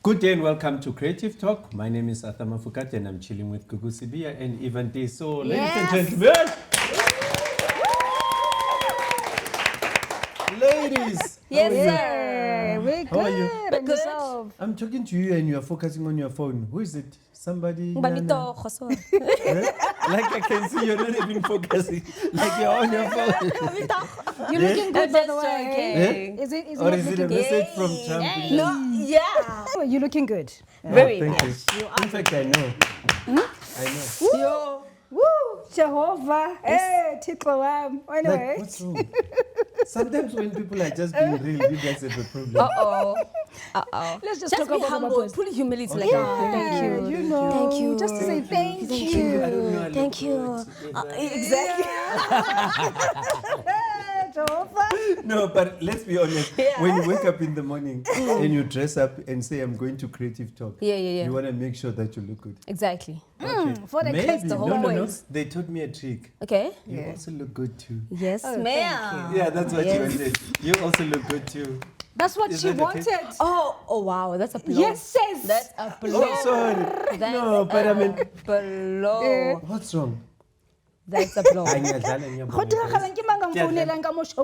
Good day and welcome to Creative Talk. My name is Arthur Mafokate and I'm chilling with Gugulethu and Evh'a. So, ladies and gentlemen, ladies, Yes, sir. We're good. How are you? We're good. Yourself? I'm talking to you and you are focusing on your phone. Who is it? Somebody? Banito Khoso. Eh? Like I can see you're not even focusing. Like you're on your phone. You're looking good, by the way. joking. Is it? Or is it a message from Trump? No, yeah. Oh, you're looking good. Very Thank much. you. In fact, I know. I know. Yo. Woo! Jehovah. Hey, Tito. Anyway. Like, what's wrong? Sometimes when people are just being real, you guys have a problem. Uh-oh. Let's just Just talk be about humble. our Full humility. Okay. Like, Yeah, thank you. you know. Thank you. Just to say thank I don't you. know, I Thank look you. good. Exactly. Jehovah. No, but let's be honest. Yeah. When you wake up in the morning and you dress up and say, I'm going to Creative Talk, Yeah. you want to make sure that you look good. Exactly. Okay. For the Maybe. kids, the whole No. ways. They taught me a trick. Okay. You Yeah. also look good too. Yes, Oh, ma'am. Yeah, that's what you Yes. wanted. You also look good too. That's what Is she that okay? wanted. Oh, wow. That's a blow. Yes, sis. That's a blow. Oh, sorry. That's No, but I mean, blow. what's wrong? That's a blow. Hayi, ngiyadlala, ngiyabonga, Go to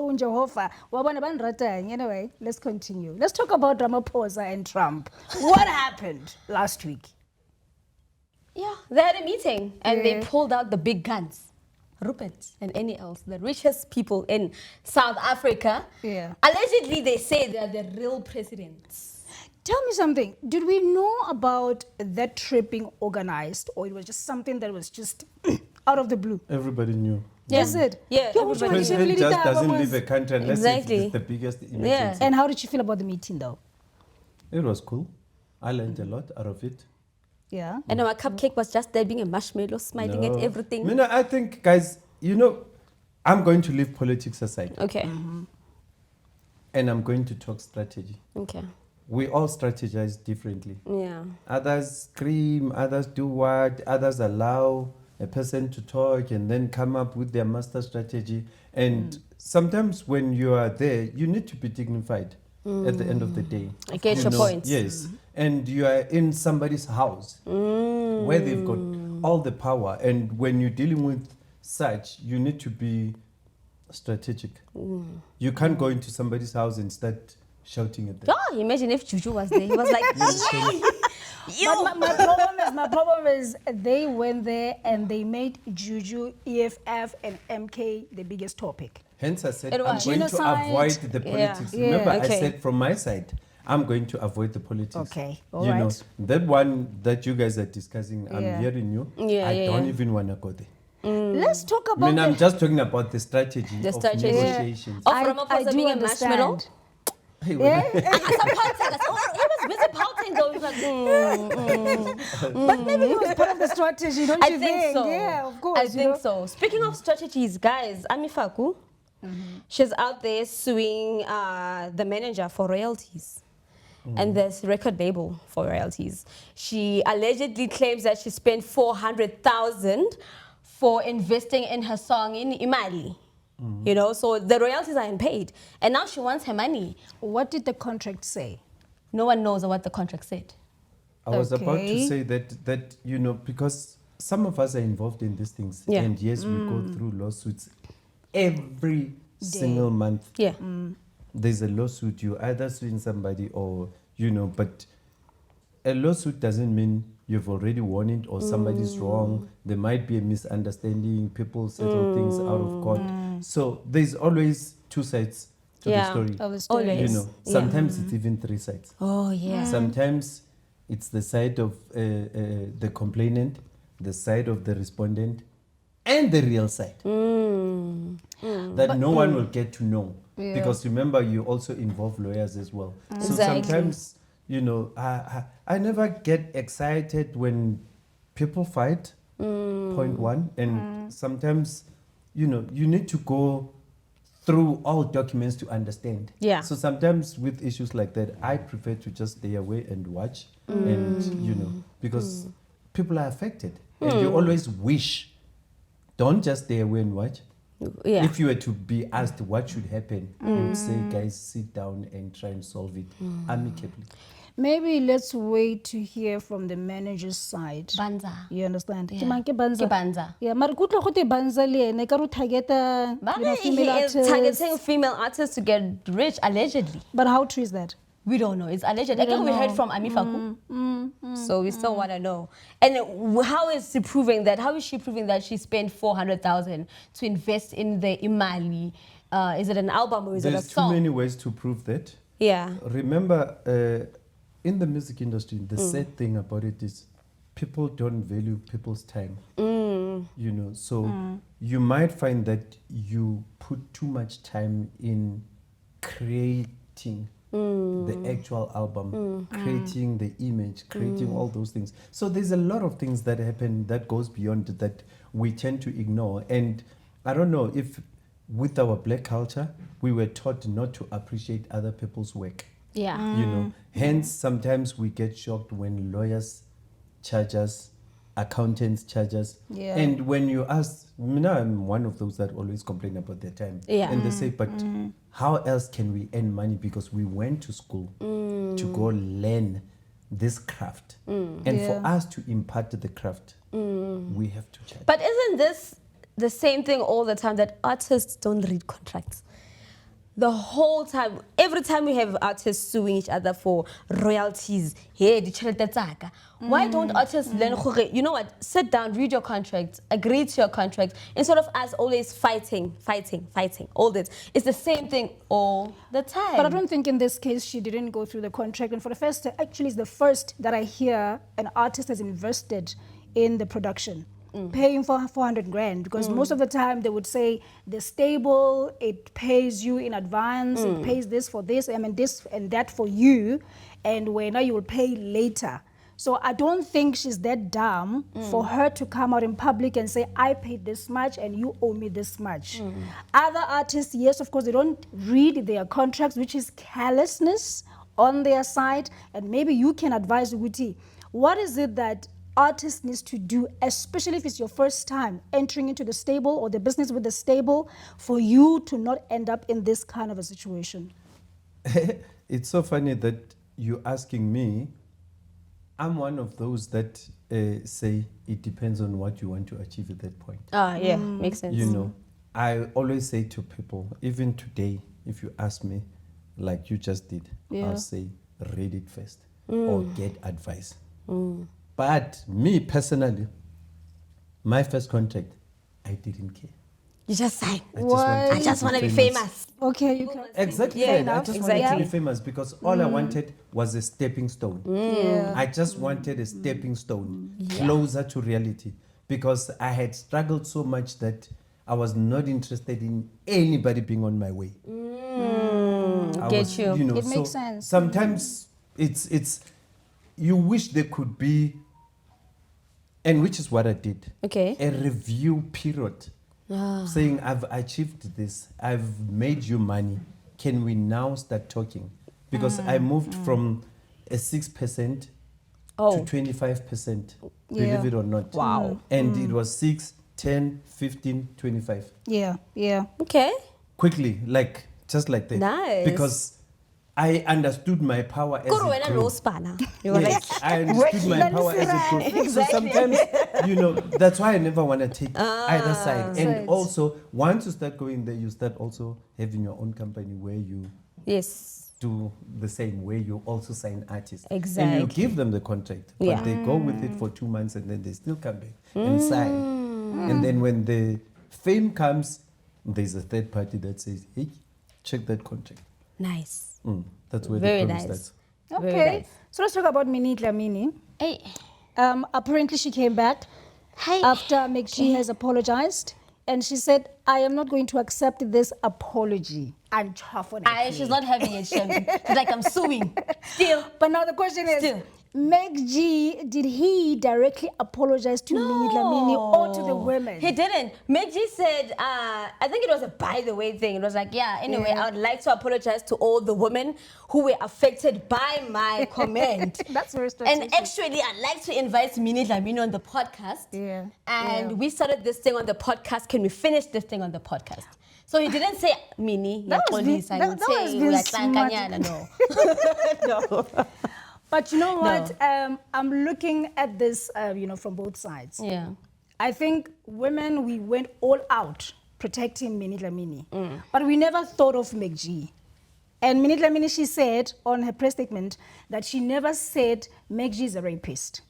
guys. Jehovah. Anyway, let's continue. Let's talk about Ramaphosa and Trump. What happened last week? Yeah, they had a meeting and Yeah. they pulled out the big guns. Rupert and any else, the richest people in South Africa. Yeah. Allegedly, they say they are the real presidents. Tell me something. Did we know about that trip being organized, or it was just something that was just out of the blue? Everybody knew. Is it? Yeah, Yo, which one everybody is knew. President just Milita, doesn't Vamos? leave a country unless Exactly. it's the biggest emergency. And how did you feel about the meeting, though? It was cool. I learned a lot out of it. Yeah. And our cupcake was just there being a marshmallow, smiling at everything. I mean, I think, guys, I'm going to leave politics aside Okay. and I'm going to talk strategy. Okay. We all strategize differently. Yeah. Others scream, others do what, others allow a person to talk and then come up with their master strategy. And sometimes when you are there, you need to be dignified at the end of the day. I get You your know, point. Yes. And you are in somebody's house where they've got all the power. And when you're dealing with such, you need to be strategic. You can't go into somebody's house and start shouting at them. Oh, imagine if Juju was there. He was like, But my problem is they went there and they made Juju, EFF, and MK the biggest topic. Hence I said It I'm was. going to Genocide. avoid the Yeah. politics. Yeah. Remember, Okay. I said from my side, I'm going to avoid the politics. Okay, all you know, right. that one that you guys are discussing, Yeah. I'm hearing you. Yeah, I yeah, don't yeah. even want to go there. Let's talk I about mean, I'm the... just talking about the strategy The of strategy. negotiations. Of I Ramaphosa do being a marshmallow. understand. Hey, Yeah. He was busy pouting though. He was like, But maybe it was part of the strategy, don't I you think so. Yeah, of course. I you think know. so. Speaking of strategies, guys, Amifaku, she's out there suing the manager for royalties. And there's record label for royalties. She allegedly claims that she spent 400,000 for investing in her song in Imali. You know, so the royalties are unpaid. And now she wants her money. What did the contract say? No one knows what the contract said. I was about to Okay. say that because some of us are involved in these things. Yeah. And yes, we go through lawsuits every single month. Yeah. There's a lawsuit, you either suing somebody or, but a lawsuit doesn't mean you've already won it or somebody's wrong. There might be a misunderstanding, people settle things out of court. So there's always two sides to the Yeah. story. Of the story. Always. You know, Yeah. sometimes it's even three sides. Oh, yeah. Sometimes it's the side of the complainant, the side of the respondent, and the real side that no one will get to know. Yeah. Because remember, you also involve lawyers as well. So Exactly. sometimes, I never get excited when people fight, point one. And sometimes, you need to go through all documents to understand. Yeah. So sometimes with issues like that, I prefer to just stay away and watch. And, because people are affected. And you always wish, don't just stay away and watch. Yeah. If you were to be asked what should happen, you would say, guys, sit down and try and solve it amicably. Maybe let's wait to hear from the manager's side. Banza. You understand? Yeah. Ke mang ke Banza? Ke Banza. Yeah, mara kutlwa go te Banza le ene ka ro targeta He is targeting female artists to get rich, allegedly. But how true is that? We don't know. It's alleged. I think we heard from Amifaku. So we still want to know. And how is she proving that? How is she proving that she spent 400,000 to invest in the Imali? Is it an album or is it a There's song? too many ways to prove that. Yeah. Remember, in the music industry, the sad thing about it is people don't value people's time. You know, so you might find that you put too much time in creating the actual album, creating the image, creating all those things. So there's a lot of things that happen that goes beyond that we tend to ignore. And I don't know if with our black culture, we were taught not to appreciate other people's work. Yeah. You know, hence sometimes we get shocked when lawyers charge us, accountants charge us. Yeah. And when you ask, now I'm one of those that always complain about their time. Yeah. And they say, but how else can we earn money? Because we went to school to go learn this craft. And for us to impart the craft, we have to charge. But isn't this the same thing all the time, that artists don't read contracts? The whole time, every time we have artists suing each other for royalties, hey, why don't artists learn, you know what, sit down, read your contract, agree to your contract, instead of us always fighting, all this. It's the same thing all the time. But I don't think in this case she didn't go through the contract. And for the first, actually it's the first that I hear an artist has invested in the production. Paying for 400 grand, because most of the time they would say the stable, it pays you in advance, it pays this for this, I mean this and that for you, and when you will pay later. So I don't think she's that dumb for her to come out in public and say, I paid this much and you owe me this much. Other artists, yes, of course, they don't read their contracts, which is carelessness on their side, and maybe you can advise Uguti, what is it that artist needs to do, especially if it's your first time entering into the stable or the business with the stable, for you to not end up in this kind of a situation? It's so funny that you're asking me. I'm one of those that say it depends on what you want to achieve at that point. Yeah, makes sense. You know, I always say to people, even today, if you ask me, like you just did, I'll say, read it first or get advice. But me personally, my first contract, I didn't care. You just say, I just want to be famous. Okay, you can. Exactly. Yeah, I just wanted to be famous because all I wanted was a stepping stone. Yeah. I just wanted a stepping stone closer to reality, because I had struggled so much that I was not interested in anybody being on my way. You know, It so makes sense. Sometimes it's you wish there could be, and which is what I did. Okay. A review period. Saying, I've achieved this, I've made you money, can we now start talking? Because I moved from a 6% to 25%, believe it or not. Wow. And it was 6, 10, 15, 25. Yeah. Okay. Quickly, like, just like that. Nice. Because I understood my power as Kuru it wena grew. no spanner. You were Yes, like, I understood my power as it grew. So sometimes, you know, that's why I never want to take either side. And also, once you start going there, you start also having your own company where you yes. do the same, where you also sign artists. Exactly. And you give them the contract, but Yeah. they go with it for 2 months and then they still come back and sign. And then when the fame comes, there's a third party that says, hey, check that contract. Nice. That's where Very the problem nice. starts. Okay. nice. So let's talk about Minnie Dlamini. Hey. Apparently she came back Hey. after McG has apologized, and she said, I am not going to accept this apology. She's not having it, Shem. She's like, I'm suing. Still. But now the question is, Still. McG, did he directly apologize to Minnie Dlamini or to the women? He didn't. Megji said, I think it was a by the way thing. It was like, anyway, I would like to apologize to all the women who were affected by my comment. That's very strategic. And actually, I'd like to invite Minnie Dlamini on the podcast. Yeah. And we started this thing on the podcast. Can we finish this thing on the podcast? So he didn't say Minnie. That was being smart. No. No. But you know what? I'm looking at this, from both sides. Yeah. I think women, we went all out protecting Minnie Dlamini. But we never thought of McG. And Minnie Dlamini, she said on her press statement that she never said McG is a rapist.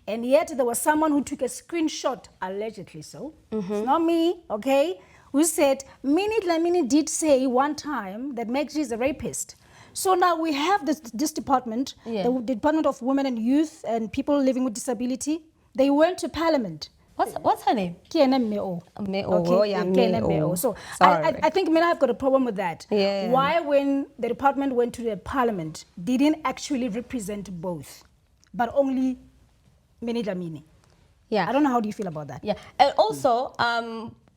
And yet there was someone who took a screenshot, allegedly so, it's not me, okay, who said Minnie Dlamini did say one time that McG is a rapist. So now we have this department, the Department of Women and Youth and People Living with Disability. They went to Parliament. What's her name? Meo. Meo. So I think Mina have got a problem with that. Yeah. Why, when the department went to the Parliament, didn't actually represent both, but only Minnie Dlamini? Yeah. I don't know, how do you feel about that? Yeah. And also,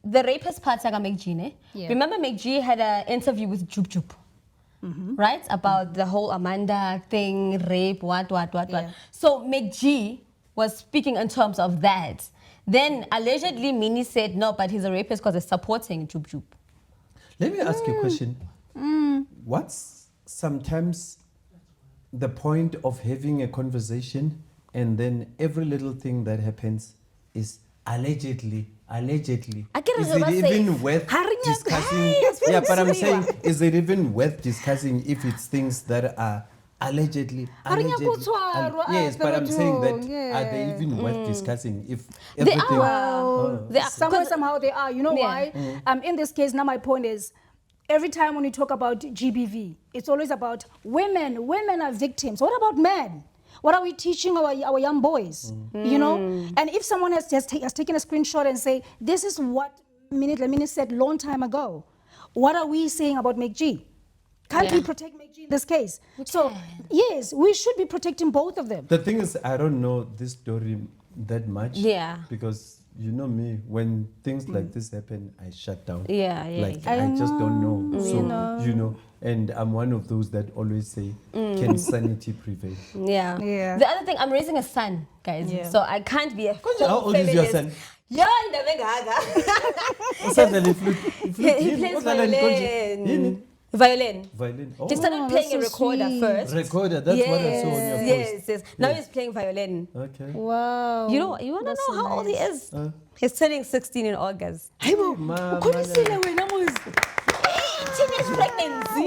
the rapist part, McG. Remember McG had an interview with Jup, right? About the whole Amanda thing, rape, what. So McG was speaking in terms of that. Then allegedly Minnie said, no, but he's a rapist because he's supporting Jup. Let me ask you a question. What's sometimes the point of having a conversation and then every little thing that happens is allegedly? Is it even worth discussing? Yeah, but I'm saying, is it even worth discussing if it's things that are allegedly? Yes, but I'm saying that are they even worth discussing if everything? They are. They are. Somehow they are. You know why? In this case, now my point is, every time when you talk about GBV, it's always about women. Women are victims. What about men? What are we teaching our young boys? You know? And if someone has taken a screenshot and say, this is what Minnie Dlamini said long time ago, what are we saying about McG? Can't we protect McG in this case? So, yes, we should be protecting both of them. The thing is, I don't know this story that much. Yeah. Because you know me, when things like this happen, I shut down. I just don't know. So, you know, and I'm one of those that always say, can sanity prevail? Yeah. The other thing, I'm raising a son, guys. Yeah. So I can't be a How old is your son? Yeah, in the He plays violin. Violin. Oh, he started playing a recorder first. Recorder, that's what I saw on your post. Yes. Now he's playing violin. Okay. Wow. You want to know how old he is? He's turning 16 in August. Hey, Teenage pregnancy.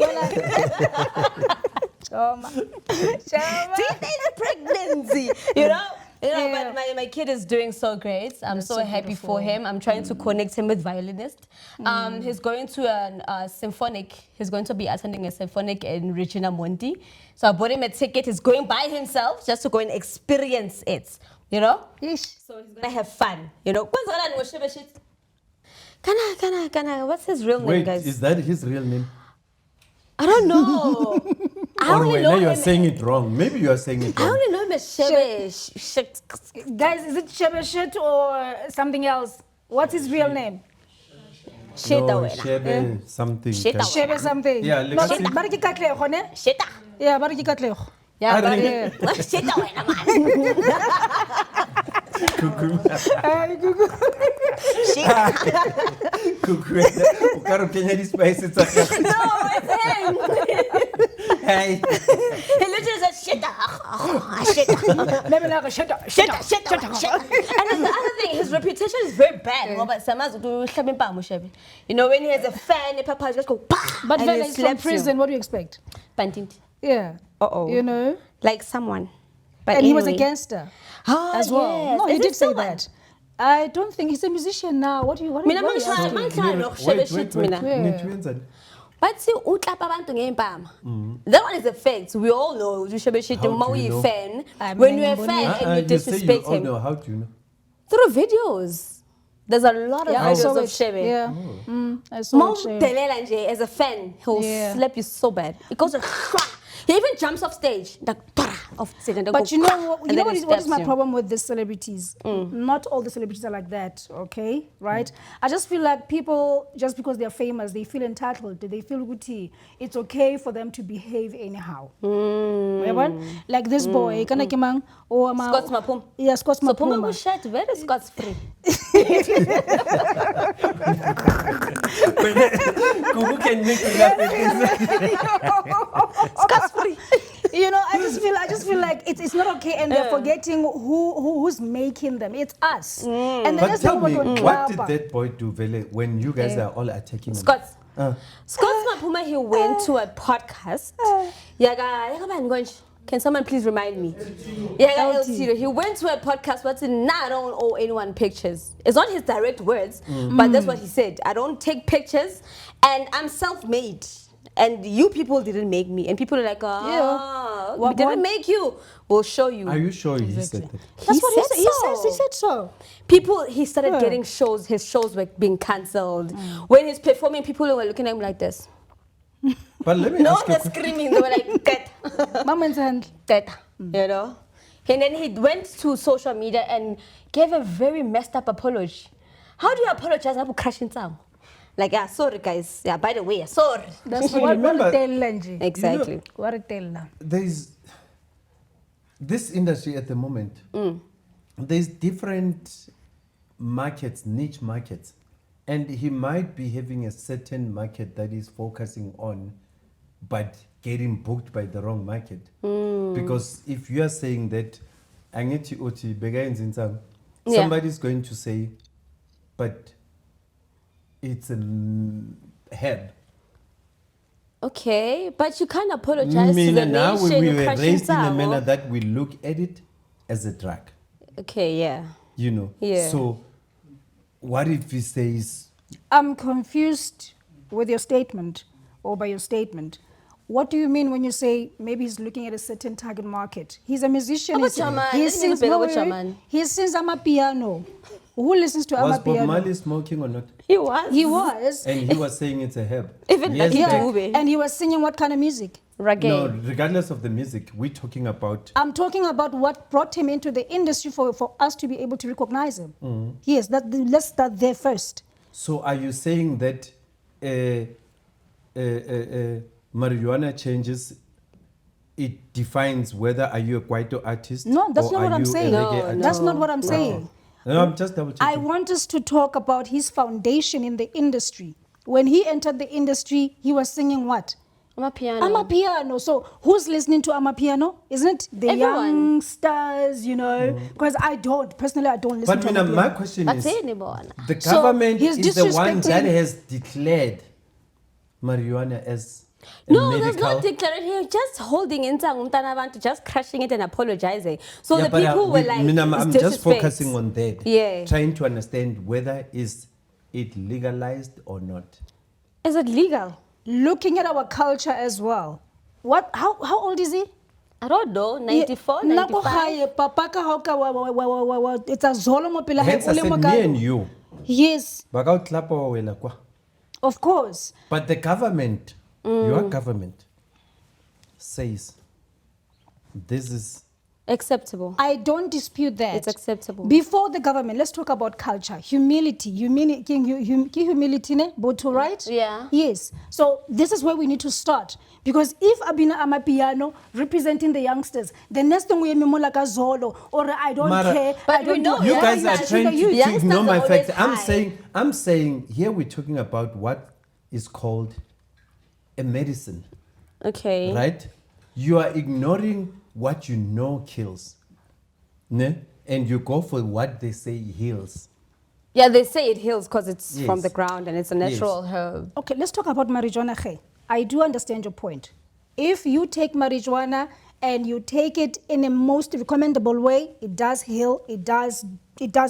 Teenage pregnancy. You know, but my kid is doing so great. I'm so happy for him. I'm trying to connect him with violinists. He's going to a symphonic. He's going to be attending a symphonic in Regina Monti. So I bought him a ticket. He's going by himself just to go and experience it. You know? Yeesh. So he's gonna have fun. You know? What's his real name, guys? Is that his real name? I don't know. Now you're saying it wrong. Maybe you are saying it I wrong. only know him as Shebe. Guys, is it Shebe or something else? What's his real name? Shebe something. Shebe something. Yeah, no, Bariki Katlego, ne? Sheta. Yeah, Bariki Katlego. Yeah, Sheta wena man. Cuckoo. Ukaro Kenya di spice it's like. No, it's him. Hey. He literally says Sheta. Maybe like a Sheta. And then the other thing, his reputation is very bad. You know, when he has a fan, the papa just go, but and when he he's from slaps prison, you. what do you expect? Pantinti. Yeah. You know? Like someone. But and anyway. he was a gangster as well. Yes. No, he Is did it say still that. I don't think he's a musician now. What do you Mina asking? Wait. But see, that one is a fact. We all know you should be shit Maui fan. When you're a fan and you disrespect him. Know. How do you know? Through videos. There's a lot of videos of Shebe. Yeah. I saw it. As a fan, he'll slap you so bad. It goes he even jumps off stage. But you know what is my problem with the celebrities? Not all the celebrities are like that, okay? Right? I just feel like people, just because they're famous, they feel entitled, they feel good. It's okay for them to behave anyhow. Like this boy, Scots Mapum. Yeah, Scots So Mapum. Puma shirt, where is Scots free? Who can make you laugh at this? Scots free. You know, I just feel like it's not okay, and they're forgetting who's making them. It's us. And But tell me, what did that boy do, Vele, when you guys are all attacking him? Scott Mapuma, he went to a podcast. Can someone please remind me? He went to a podcast but said, I don't owe anyone pictures. It's not his direct words, but that's what he said. I don't take pictures, and I'm self-made. And you people didn't make me. And people are like, we didn't make you. We'll show you. Are you sure he said that? That's what he said. He said so. He started getting shows. His shows were being cancelled. When he's performing, people were looking at him like this. But let me ask you. They're screaming. They were like, "Tet, Mama's hand. tet," you know. And then he went to social media and gave a very messed up apology. How do you apologize? I'm crashing down. Like, sorry guys. Yeah, by the way, sorry. That's what Remember- Exactly. There's this industry at the moment. There's different markets, niche markets, and he might be having a certain market that he's focusing on, but getting booked by the wrong market. Because if you are saying that, somebody's going to say, but it's a herb. Okay, but you can't apologize to the Now nation. we were crashing raised in a down. manner that we look at it as a drug. Okay, yeah. You know. Yeah. So what if he says, I'm confused with your statement, or by your statement. What do you mean when you say maybe he's looking at a certain target market? He's a musician. He sings amapiano. Who listens to was Bob amapiano? Marley smoking or not? He was. He was. And he was saying it's a herb. Even Yes, like back- Dube. And he was singing what kind of music? Reggae. No, regardless of the music, we're talking about. I'm talking about what brought him into the industry for us to be able to recognize him. Yes, let's start there first. So are you saying that marijuana changes, it defines whether are you a Kwaito artist? No, that's or not what are I'm you a saying. reggae No, artist? That's not what I'm saying. No, I'm just double checking. I want us to talk about his foundation in the industry. When he entered the industry, he was singing what? Amapiano. Amapiano. So who's listening to Amapiano? Isn't it the Everyone. youngsters, you know? Because I don't listen But to Mina, my Amapiano. question But is, say anybody. the So, government he's is the one that disrespecting- has declared marijuana as a No, that's medical. not declared here. Just holding in to just crushing it and apologizing. So Yeah, the but, people were like, Mina, it's I'm just disrespect. focusing on that. Yeah. Trying to understand whether is it legalized or not. Is it legal? Looking at our culture as well. How old is he? I don't know. 94, Nako 95. gae, papa ka ha o ka it's a zolo mo pele ha Hence, I o le said mo me ka- and you. Yes, Baka o tlapa wa wela kwa. of course. But the government, your government, says this is Acceptable. I don't dispute that. It's acceptable. Before the government, let's talk about culture, humility, humility, ne? Boto, right? Yeah. Yes. So this is where we need to start. Because if Abina Amapiano representing the youngsters, the next thing we are like a Zolo, or I don't Mara, care. but I don't we know do- you Yeah, guys yeah, are trying to youngsters ignore my are facts. always I'm saying here we're talking about what is called a medicine, Okay. right? You are ignoring what you know kills, ne? And you go for what they say heals. Yeah, they say it heals because it's Yes. from the ground and it's a natural herb. Okay, let's talk about marijuana. Khe. I do understand your point. If you take marijuana and you take it in a most recommendable way, it does heal, it does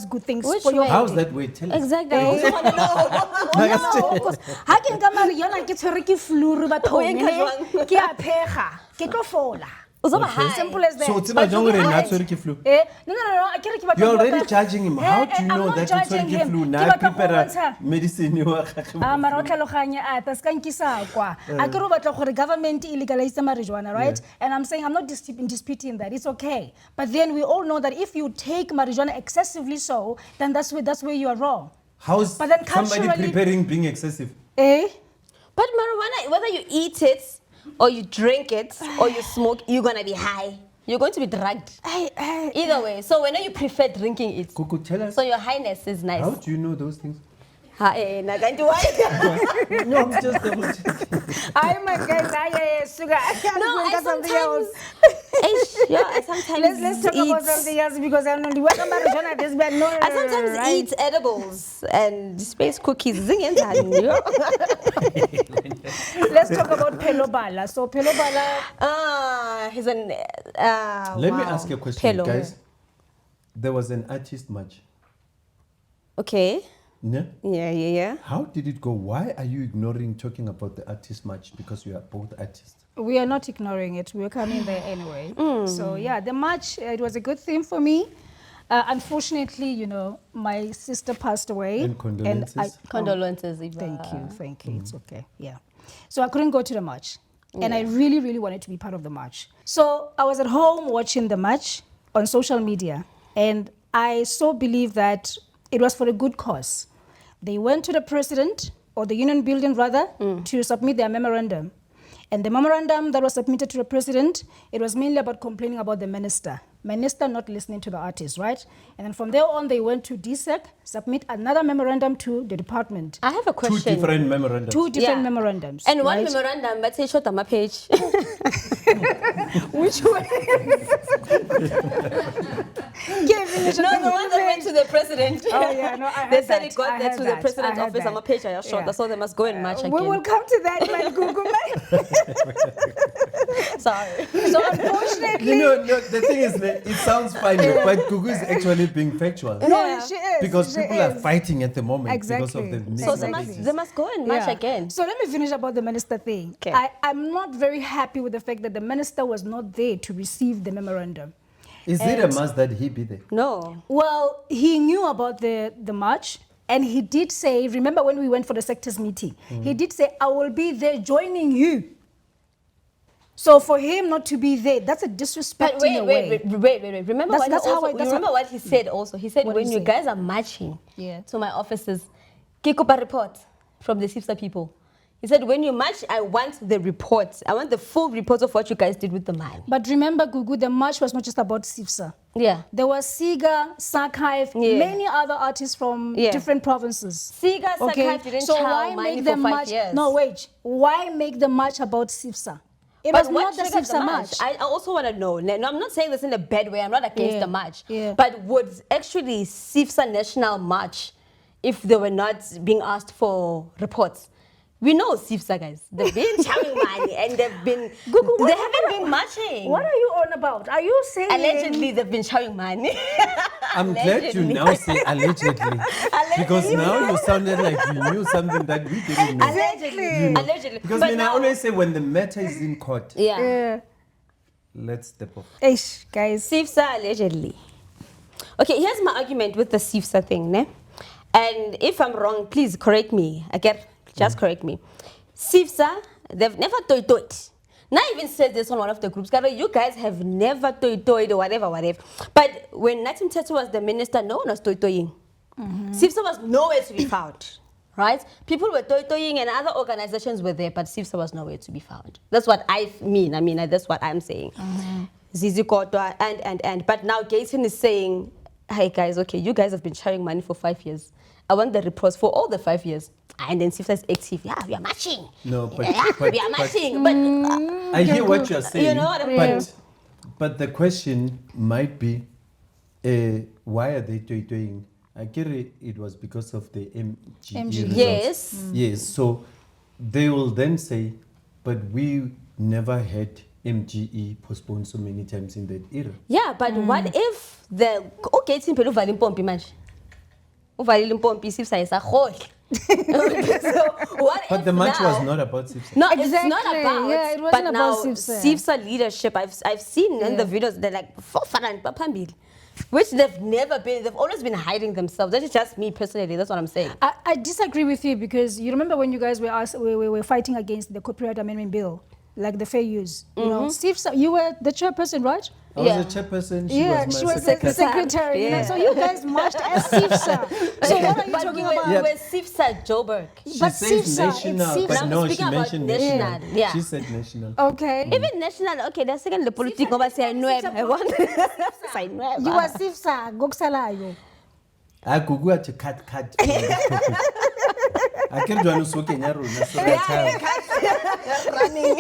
good things Which for your way? How's that way? Tell us. Exactly. I also want to know. No, of course. Ha ke nka marijuana ke tshwere ke flu re bathong, O e nka ne? jwang? Ke a phega, ke tlo fola. O tlo ba high. Simple as that. So, tseba But jwang you hore be na high. tshwere ke flu? No, akere ke batla You're ho already botsa- judging him. How do you know I'm not that it's judging already him. flu? Ke Now batla ho prepare bontsha- medicine wa gagwe. mara o tlhaloganye ata ska nkisa kwa akere o batla gore government e legalize marijuana, right? And I'm saying I'm not disputing that, it's okay, but then we all know that if you take marijuana excessively so, then that's where you are wrong. How's But then somebody culturally- preparing being excessive? Eh? But marijuana, whether you eat it or you drink it or you smoke, you're going to be high. You're going to be drugged. Either way. So when you prefer drinking it. Kuku, tell us. So your highness is nice. How do you know those things? Hi, Nagantu, why? No, I'm just double checking. I'm my guys. Sugar. No, I sometimes. I sometimes Let's talk about something else because I'm not working about this bad. No, I sometimes eat edibles and space cookies. Let's talk about Pelobala. So Pelobala. He's an. Let me ask you a question, Pelo. guys. There was an artist match. Okay. Yeah? Yeah. How did it go? Why are you ignoring talking about the artist match? Because you are both artists. We are not ignoring it. We're coming there anyway. So yeah, the match, it was a good thing for me. Unfortunately, you know, my sister passed away. And condolences. Condolences, Evh'a. Thank you. It's okay. Yeah. So I couldn't go to the match. And I really, really wanted to be part of the match. So I was at home watching the match on social media. And I so believe that it was for a good cause. They went to the president, or the union building rather, to submit their memorandum. And the memorandum that was submitted to the president, it was mainly about complaining about the minister not listening to the artist, right? And then from there on, they went to DSEC, submit another memorandum to the department. I have a question. Two different memorandums. Two different memorandums. And one right? memorandum, but say short on my page. Which one? No, the one that went to the president. Oh yeah, no, I heard They said that. it got I there heard to the that. president's I heard office. that. I'm a page I short, Yeah. so they must go and match again. We will come to that, my Google. Sorry. So unfortunately, You know, no, the thing is, that it sounds funny, but Gugu is actually being factual. no, Yeah. she is. Because she people are is. fighting at the moment because of Exactly. the So mixed they must go and match Yeah. again. So let me finish about the minister thing. Okay. I'm not very happy with the fact that the minister was not there to receive the memorandum. Is it a must that he be there? No. Well, he knew about the march, and he did say, remember when we went for the sectors meeting, he did say, I will be there joining you. So for him not to be there, that's a disrespect But in a way. wait. Remember That's what he said also? He said What when did you he say? guys are marching Yeah. to my offices, kick up a report from the SIFSA people. He said when you march, I want the report. I want the full report of what you guys did with the mine. But remember, Gugu, the march was not just about SIFSA. Yeah. There was Siga, Sarkive, Yeah. many other artists from different provinces. Siga, Sarkive didn't so chow why money make for the 5 march? years. No, wait. Why make the march about SIFSA? It But was what not the triggered SIFSA march. I also want to know. No, I'm not saying this in a bad way. I'm not against Yeah. the march. Yeah. But would actually SIFSA National March if they were not being asked for reports? We know SIFSA guys. They've been chowing money and they haven't been marching. What are you on about? Are you saying Allegedly, they've been chowing money. I'm glad you now say allegedly. Because now you sounded like you knew something that we didn't know. Allegedly. Because But I now- always say when the matter is in court, Yeah. let's step off. Ish, guys. SIFSA allegedly. Okay, here's my argument with the SIFSA thing, ne? And if I'm wrong, please correct me. Just correct me. SIFSA, they've never toyed. Now I even said this on one of the groups. You guys have never toyed or whatever. But when Natim Tetu was the minister, no one was toying. SIFSA was nowhere to be found. Right? People were toying and other organizations were there, but SIFSA was nowhere to be found. That's what I mean. That's what I'm saying. Zizi Kodwa and. But now Gaten is saying, hey guys, okay, you guys have been sharing money for 5 years. I want the reports for all the 5 years. And then SIFSA is active. Yeah, we are marching. No, but, Yeah, but we are but marching. But I hear what you're saying. You know what I mean? But the question might be, why are they doing? I get it was because of the MGE results. Yes. Yes. So they will then say, but we never had MGE postponed so many times in that era. Yeah, but what if the okay, it's in Peru Valimpompi manje. Uvalimpompi SIFSA is a whole. So what But if the match now, was not about SIFSA. No, it's Exactly. not about. Yeah, it wasn't but about now, SIFSA. SIFSA leadership, I've seen in the videos, they're like, which they've never been, they've always been hiding themselves. That is just me personally, that's what I'm saying. I disagree with you because you remember when you guys were fighting against the Copyright Amendment Bill, like the fair use. You know, SIFSA, you were the chairperson, right? I was a chairperson. She was the secretary. secretary. You know, so you guys marched as SIFSA. So what are you But talking we were, about? we were SIFSA Joburg. She But says SIFSA, national, it's but SIFSA. no, I'm she speaking about mentioned national, national. yeah. She said national. Okay. Even national, okay, the second the politics over say I want. You were SIFSA, Goksalayo. I Gugu had to cut from this topic. I can't do so running.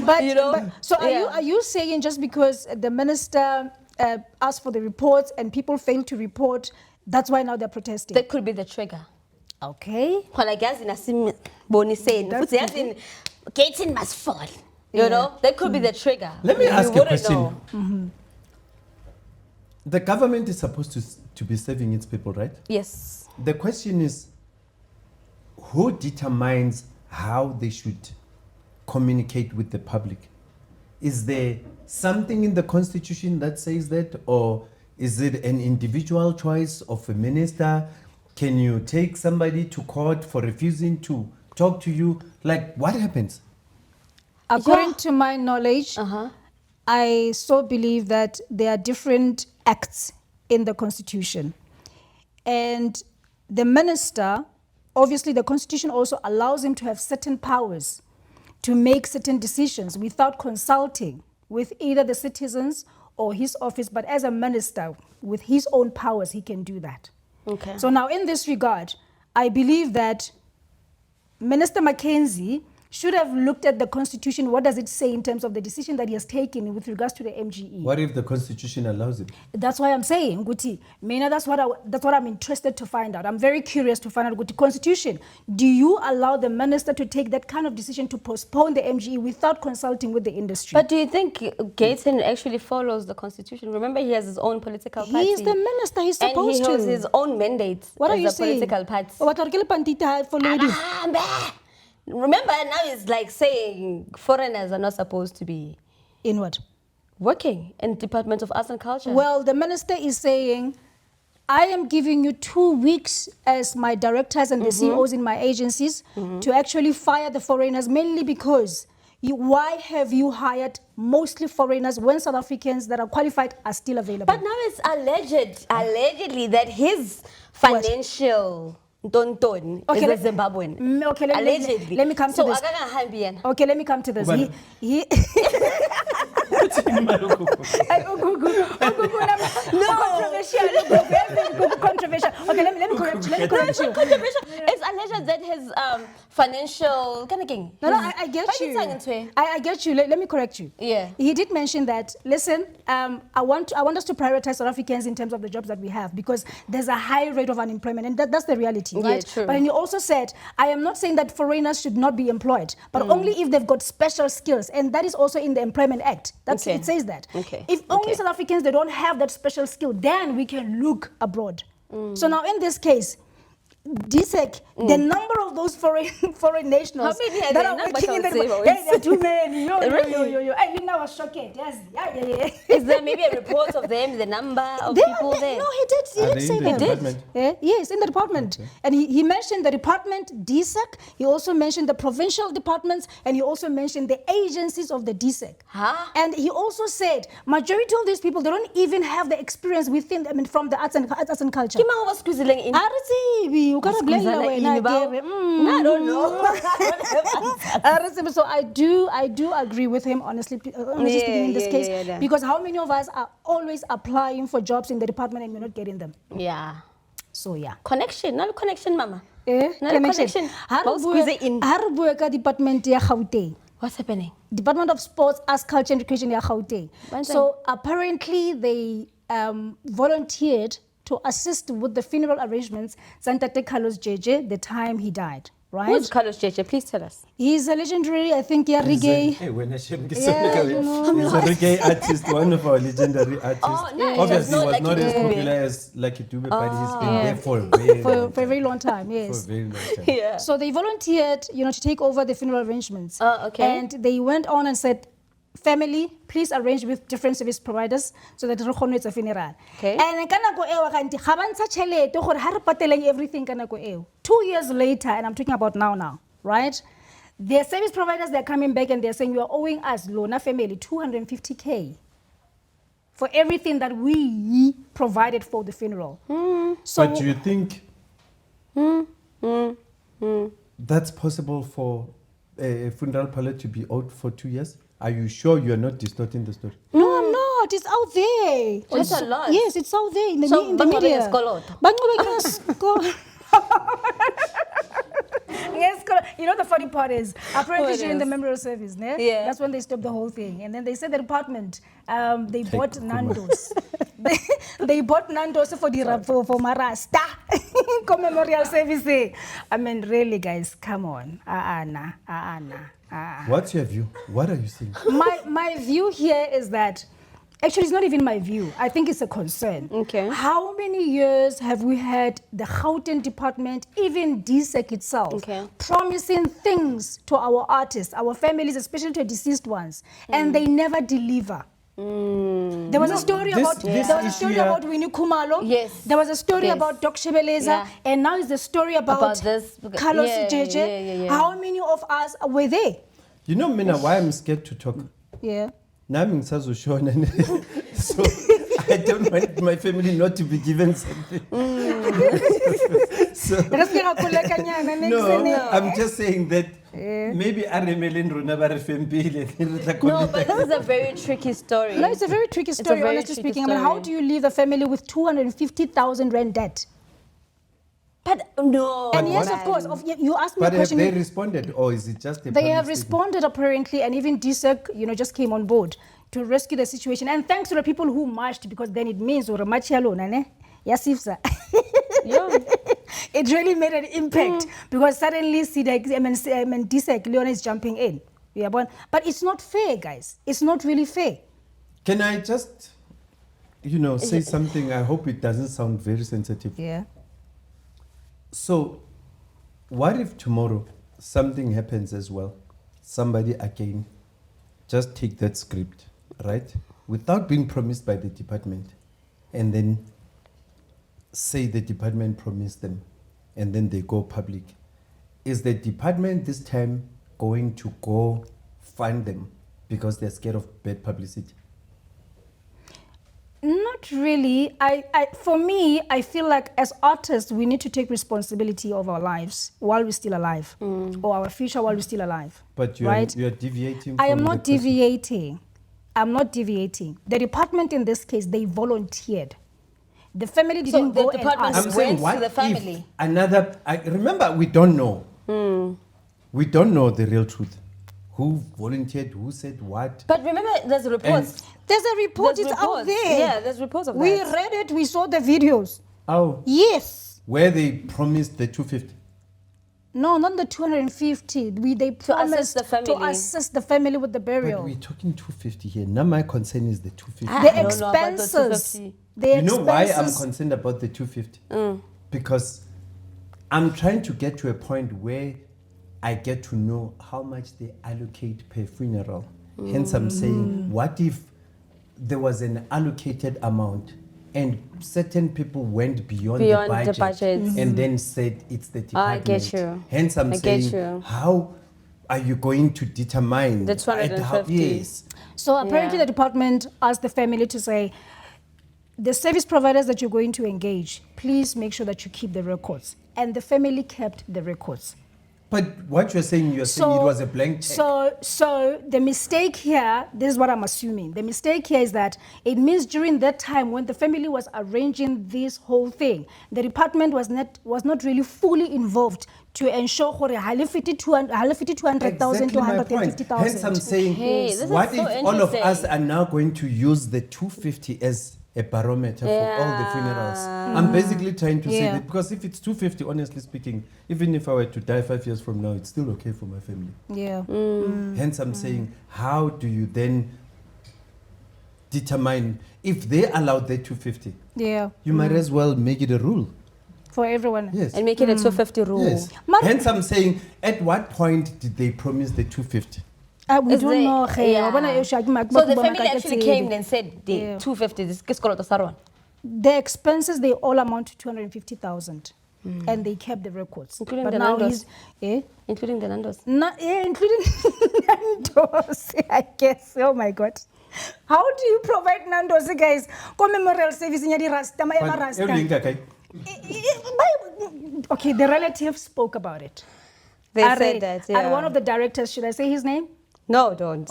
But, You know, so yeah. are you saying just because the minister asked for the reports and people failed to report, that's why now they're protesting? That could be the trigger. Okay. When I guess in a sim boni saying, That's Gaten must fall. You Yeah. know, that could be the trigger. Let me You ask a wouldn't question. know. The government is supposed to be serving its people, right? Yes. The question is, who determines how they should communicate with the public? Is there something in the constitution that says that, or is it an individual choice of a minister? Can you take somebody to court for refusing to talk to you? Like, what happens? According Yeah. to my knowledge, Uh-huh. I so believe that there are different acts in the Constitution. And the minister, obviously the Constitution also allows him to have certain powers to make certain decisions without consulting with either the citizens or his office. But as a minister, with his own powers, he can do that. Okay. So now in this regard, I believe that Minister Mackenzie should have looked at the Constitution. What does it say in terms of the decision that he has taken with regards to the MGE? What if the constitution allows it? That's why I'm saying, Guti, Mena, that's what I'm interested to find out. I'm very curious to find out, Guti, Constitution, do you allow the minister to take that kind of decision to postpone the MGE without consulting with the industry? But do you think Gaten actually follows the constitution? Remember, he has his own political party. He is the minister. He's supposed and he to. has his own mandate What as are you a saying? political party. What are you saying? Follow this. Remember, now it's like saying foreigners are not supposed to be In what? working in Department of Arts and Culture. Well, the minister is saying, I am giving you 2 weeks as my directors and the CEOs in my agencies to actually fire the foreigners, mainly because why have you hired mostly foreigners when South Africans that are qualified are still available? But now it's allegedly that his financial Tonton is a Zimbabwean. Okay, allegedly. let me come to so this. Okay, let me come to this. Ubani. He controversial. Okay, let me correct you. Controversial. It's alleged that his financial No, I get you. I get you. Let me correct you. Yeah. He did mention that, listen, I want us to prioritize South Africans in terms of the jobs that we have, because there's a high rate of unemployment, and that's the reality, right? Yeah, true. But then he also said, I am not saying that foreigners should not be employed, but only if they've got special skills, and that is also in the Employment Act. It says that. Okay. If only South Africans, they don't have that special skill, then we can look abroad. So now in this case, DSEC, the number of those foreign nationals How many are that there? are Number working in the shall there are too many. Really? I mean, I was shocked. Yes. Yeah. Is there maybe a report of them, the number of people there? No, he did Are they say in the that. department? Yes, in the department. Okay. And he mentioned the department, DSEC. He also mentioned the provincial departments, and he also mentioned the agencies of the DSEC. Huh? And he also said, majority of these people, they don't even have the experience within, from the arts and culture. Ke mang o ba squeezing in? You gotta blame Squeezana the way. in ba? No, I don't know. So I do agree with him, honestly speaking, in this case, yeah. because how many of us are always applying for jobs in the department and we're not getting them? Yeah. So yeah. Connection, not connection, mama. Not connection. How squeeze it in? Department ya Gauteng. What's happening? Department of Sports, Arts, Culture and Education ya Gauteng. What's So apparently they volunteered to assist with the funeral arrangements Santate Carlos JJ the time he died, right? Who's Carlos JJ? Please tell us. He's a legendary, I think, reggae. Hey, when Hashem gets Yeah, you know. he's a reggae artist, one of our legendary artists. Oh, nice. Obviously, Not he was like not Lucky as Dube. popular as Lucky Dube, but he's been Yeah. there for a very For long a very long time, For a yes. very long time. Yeah. So they volunteered, to take over the funeral arrangements. Oh, okay. And they went on and said, family, please arrange with different service providers so that re kgone etsa funeral. Okay. And ka nako eo ganti ga ba ntsha tšhelete gore ha re pateleng everything ka nako eo. 2 years later, and I'm talking about now, right? The service providers, they're coming back and they're saying, you are owing us, Lona family, 250K for everything that we provided for the funeral. So But do you think that's possible for a funeral parlor to be out for 2 years? Are you sure you are not distorting the story? no, I'm not. It's out there. That's It's- a lot. Yes, it's out there in the, So, in the Bangladesh media. is called out. Bangladesh is called- Yes, you know the funny part is, apparently during the memorial service, ne? Yeah. That's when they stopped the whole thing. And then they said the department, they bought Nando's. they bought Nando's for Marasta memorial service. I mean, really, guys, come on. What's your view? What are you saying? My view here is that, actually, it's not even my view. I think it's a concern. Okay. How many years have we had the Gauteng department, even DSEC itself, promising things to our artists, our families, especially to deceased ones, and they never deliver? There was a story about Winnie Khumalo. Yes. There was a story about Doc Shebeleza, and now is the story about this Carlos Jeje. How many of us were there? You know, Mina, why I'm scared to talk? Yeah. So I don't want my family not to be given something. So, no, I'm just saying that maybe No, but this is a very tricky story. No, it's a very tricky story, honestly speaking. I mean, how do you leave a family with 250,000 rand debt? But no. And yes, of course. You asked me a question. But have they responded, or is it just a They have responded, apparently, and even DSEC, just came on board to rescue the situation. And thanks to the people who marched, because then it means it really made an impact, because suddenly DSEC, Leon is jumping in. But it's not fair, guys. It's not really fair. Can I just, say something? I hope it doesn't sound very sensitive. Yeah. So, what if tomorrow something happens as well? Somebody again, just take that script, right? Without being promised by the department, and then say the department promised them, and then they go public. Is the department this time going to go fund them because they're scared of bad publicity? Not really. For me, I feel like as artists, we need to take responsibility of our lives while we're still alive, or our future while we're still alive. But you're deviating. I am not deviating. I'm not deviating. The department in this case, they volunteered. The family didn't go and ask. I'm saying, what to the family? Remember, we don't know. We don't know the real truth. Who volunteered, who said what. But remember, there's reports. There's a report, it's out there. Yeah, there's reports of that. We read it, we saw the videos. Oh. Yes. Where they promised the 250. No, not the 250. They promised to assist the family with the burial. But we're talking 250 here. Now my concern is the 250. The expenses. You know why I'm concerned about the 250? Because I'm trying to get to a point where I get to know how much they allocate per funeral. Hence I'm saying, what if there was an allocated amount and certain people went beyond the budget and then said it's the department? I get you. Hence I'm saying, how are you going to determine the 250? Yes. So apparently the department asked the family to say, the service providers that you're going to engage, please make sure that you keep the records. And the family kept the records. But what you're saying it was a blank check. So the mistake here, this is what I'm assuming. The mistake here is that it means during that time when the family was arranging this whole thing, the department was not really fully involved to ensure 200,000 to 250,000. Hence I'm saying, what if all of us are now going to use the 250 as a barometer for all the funerals? I'm basically trying to say that, because if it's 250, honestly speaking, even if I were to die 5 years from now, it's still okay for my family. Yeah. Hence I'm saying, how do you then determine if they allowed the 250? Yeah. You might as well make it a rule. For everyone. Yes. And make it a 250 rule. Yes. Hence I'm saying, at what point did they promise the 250? We don't know. So the family actually came and said, 250, this is Sarwan. The expenses, they all amount to 250,000. And they kept the records. Including but the now Nandos. Including the Nandos. Including Nandos, I guess. Oh my God. How do you provide Nandos, guys? Memorial service in Rasta. Okay, the relatives spoke about it. They said that, And one of the directors, should I say his name? No, don't.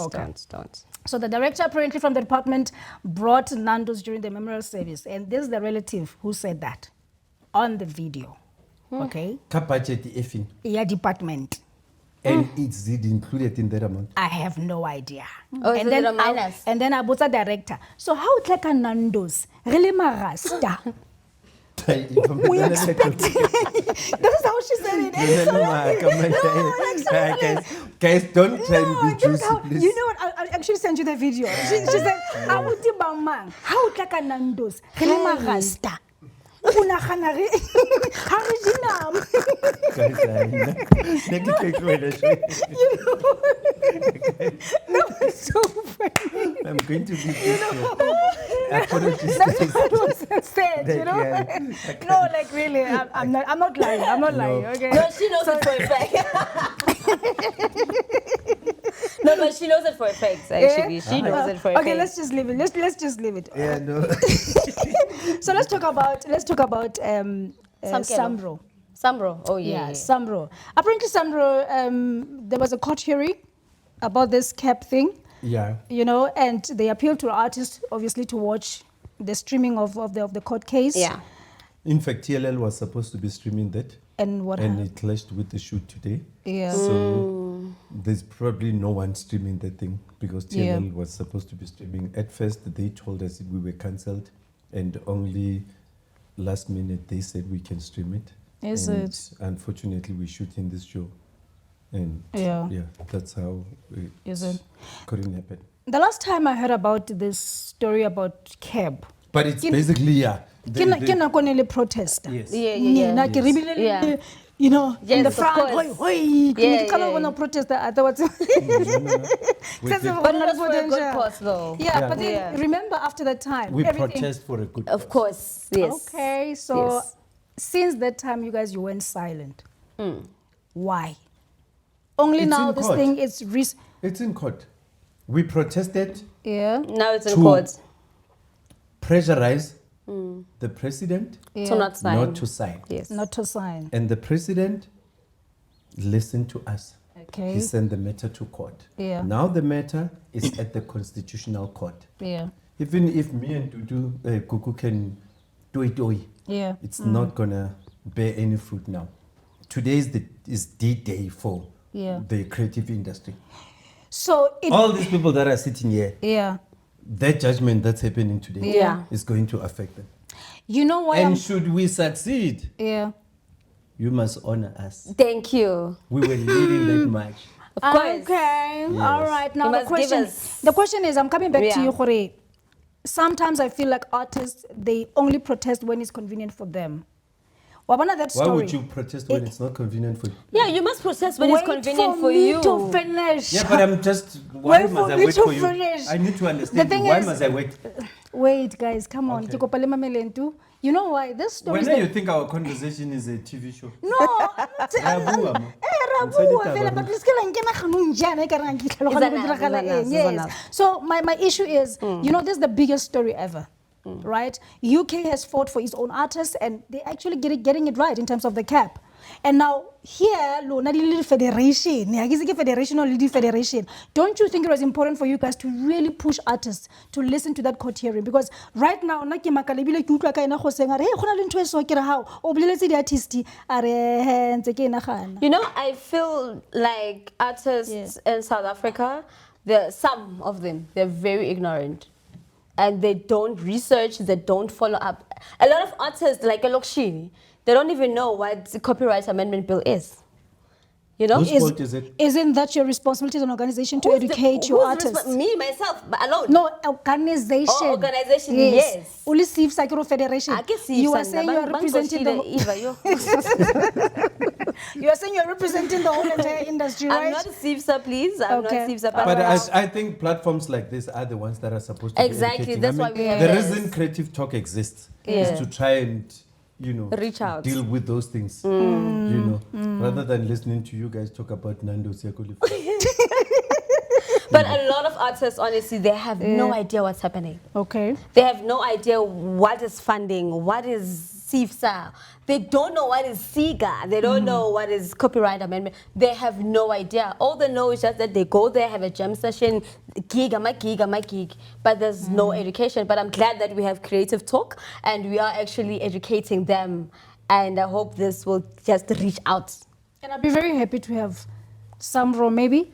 So the director apparently from the department brought Nando's during the memorial service. And this is the relative who said that on the video. Okay. Ka budget effing. Yeah, department. And it's included in that amount. I have no idea. Oh, is it a minus? And then I bought a director. So how it's like a Nando's? Really marasta. We expect. This is how she said it. Guys, don't try and be this is juicy, how, please. you know what? I'll actually send you the video. She said, "I would do bang. How it's like a Nando's? Really marasta." Unagana re ha re dinam. No, it's so funny. I'm going to be this apologies. That's what was said, you know. Yeah. No, like really, I'm not lying. I'm not lying. Okay. No, she knows it for a fact. No, but she knows it for a fact, actually. Yeah? She knows it for a fact. Okay, let's just leave it. Let's just leave it. Yeah, no. So let's talk about Samro. Samro. Oh, yeah. Samro. Apparently, Samro, there was a court hearing about this cap thing. Yeah. You know, and they appealed to artists, obviously, to watch the streaming of the court case. Yeah. In fact, TLL was supposed to be streaming that. And what And happened? it clashed with the shoot today. Yeah. So there's probably no one streaming that thing because TLL Yeah. was supposed to be streaming. At first, they told us we were cancelled, and only last minute they said we can stream it. Is And it? Unfortunately, we're shooting this show, and Yeah. that's how it Is it? couldn't happen. The last time I heard about this story about cab, But it's Kin- basically ke nako ne le protester. yes. Yeah, yeah, Nna yeah. ke rebile le- Yeah. You know, in Yes, the of front, course. hoi, hoi, Yeah, ke kala yeah, bona yeah. protester afterwards. We Says did- But it was for a good danger. cause, though. Yeah, Yeah. but then Yeah. remember after that time, we everything. protest for a good Of cause. course, yes. Okay, so Yes. since that time, you guys, you went silent. Why? Only It's now in this court. thing is It's in court. We protested, yeah. Now it's in To- court. pressurize the president Yeah. So not sign. not to sign. Yes. Not to sign. And the president listened to us. Okay. He sent the matter to court. Yeah. Now the matter is at the constitutional court. Yeah. Even if me and Dudu Kuku can do it, Yeah. it's not gonna bear any fruit now. Today is the day for Yeah. the creative industry. So it. All these people that are sitting here, Yeah. that judgment that's happening today Yeah. is going to affect them. You know why? And should we succeed, Yeah. you must honor us. Thank you. We were leading that much. Of course. Okay. All right. Now You the must give question. us- The question is, I'm coming back to Yeah. you, Jorge. Sometimes I feel like artists they only protest when it's convenient for them. Wabana that Why story. would you protest when it's not convenient for you? Yeah, you must process when Wait it's convenient for me you. to finish. Yeah, but I'm just. Why Wait must for I me wait to for you? finish. I need to The understand. thing Why is- must I wait? Wait, guys, come on. Okay. Ke kopa le mamele ntu. You know why this story? When you think our conversation is a TV show? No, I'm not saying. Ra bua, ma. Ra Ntse di bua taba fela, mo. but please ke la nkena kganong jaana e ka reng ke tlhaloganya It's go enough, diragala it's enough, eng. it's Yes. enough. So my issue is, you know, this is the biggest story ever. Right? UK has fought for its own artists and they actually getting it right in terms of the cap. And now here, Lona di little federation, federation or little federation. Don't you think it was important for you guys to really push artists to listen to that court hearing? Because right now, na ke makalebile ke utlwa ka ena go senga re go na le ntwe so ke re hao o boleletse di artist are ntse ke nagana. You know, I feel like artists in South Africa, some of them, they're very ignorant. And they don't research, they don't follow up. A lot of artists, like Elokshini, they don't even know what the copyright amendment bill is. You know? Whose fault is it? Isn't that your responsibility as an organization to educate your artists? Me, myself, alone. No, organization. Oh, organization, yes. Only Steve Sakiro Federation. I can see You are saying you are representing the you are saying you are representing the whole entire industry, right? I'm not a CIVSA, please. I'm Okay. not CIVSA. But I think platforms like this are the ones that are supposed to Exactly, be educating. that's why we have The this. reason Creative Talk exists Yeah. is to try and, Reach out. deal with those things, rather than listening to you guys talk about Nando's. But a lot of artists, honestly, they have no idea what's happening. Okay. They have no idea what is funding, what is CIVSA. They don't know what is SIGA. They don't know what is copyright amendment. They have no idea. All they know is just that they go there, have a jam session, gig. But there's no education. But I'm glad that we have Creative Talk and we are actually educating them And I hope this will just reach out. And I'd be very happy to have Samro maybe,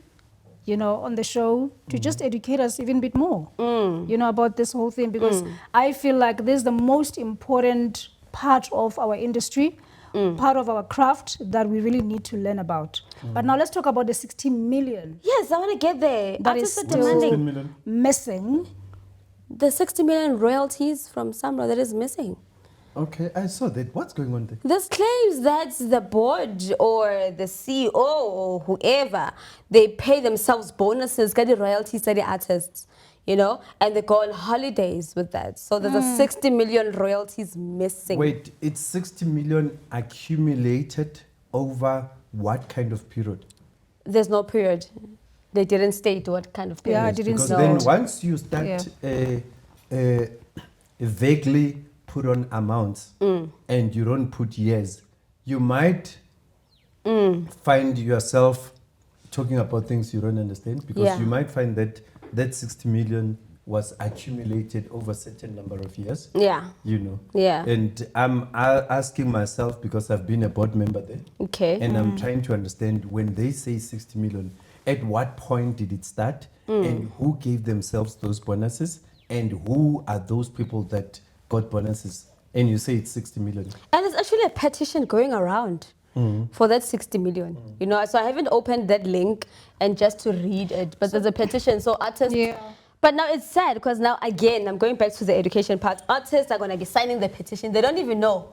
on the show to just educate us even a bit more, about this whole thing, because I feel like this is the most important part of our industry, part of our craft that we really need to learn about. But now let's talk about the 60 million. Yes, I want to get there. That is Artists are still demanding missing. the 60 million royalties from Samra that is missing. Okay, I saw that. What's going on there? This claims that the board or the CEO or whoever, they pay themselves bonuses, get the royalties to the artists, and they go on holidays with that. So there's a 60 million royalties missing. Wait, it's 60 million accumulated over what kind of period? There's no period. They didn't state what kind of period. Yeah, I didn't Because know. then once you start vaguely put on amounts and you don't put years, you might find yourself talking about things you don't understand, because you might find that that 60 million was accumulated over a certain number of years. Yeah. Yeah. And I'm asking myself, because I've been a board member there, Okay. and I'm trying to understand, when they say 60 million, at what point did it start, and who gave themselves those bonuses, and who are those people that got bonuses? And you say it's 60 million. And there's actually a petition going around for that 60 million. So I haven't opened that link and just to read it, but there's a petition. So artists. Yeah. But now it's sad, because now again I'm going back to the education part. Artists are going to be signing the petition. They don't even know.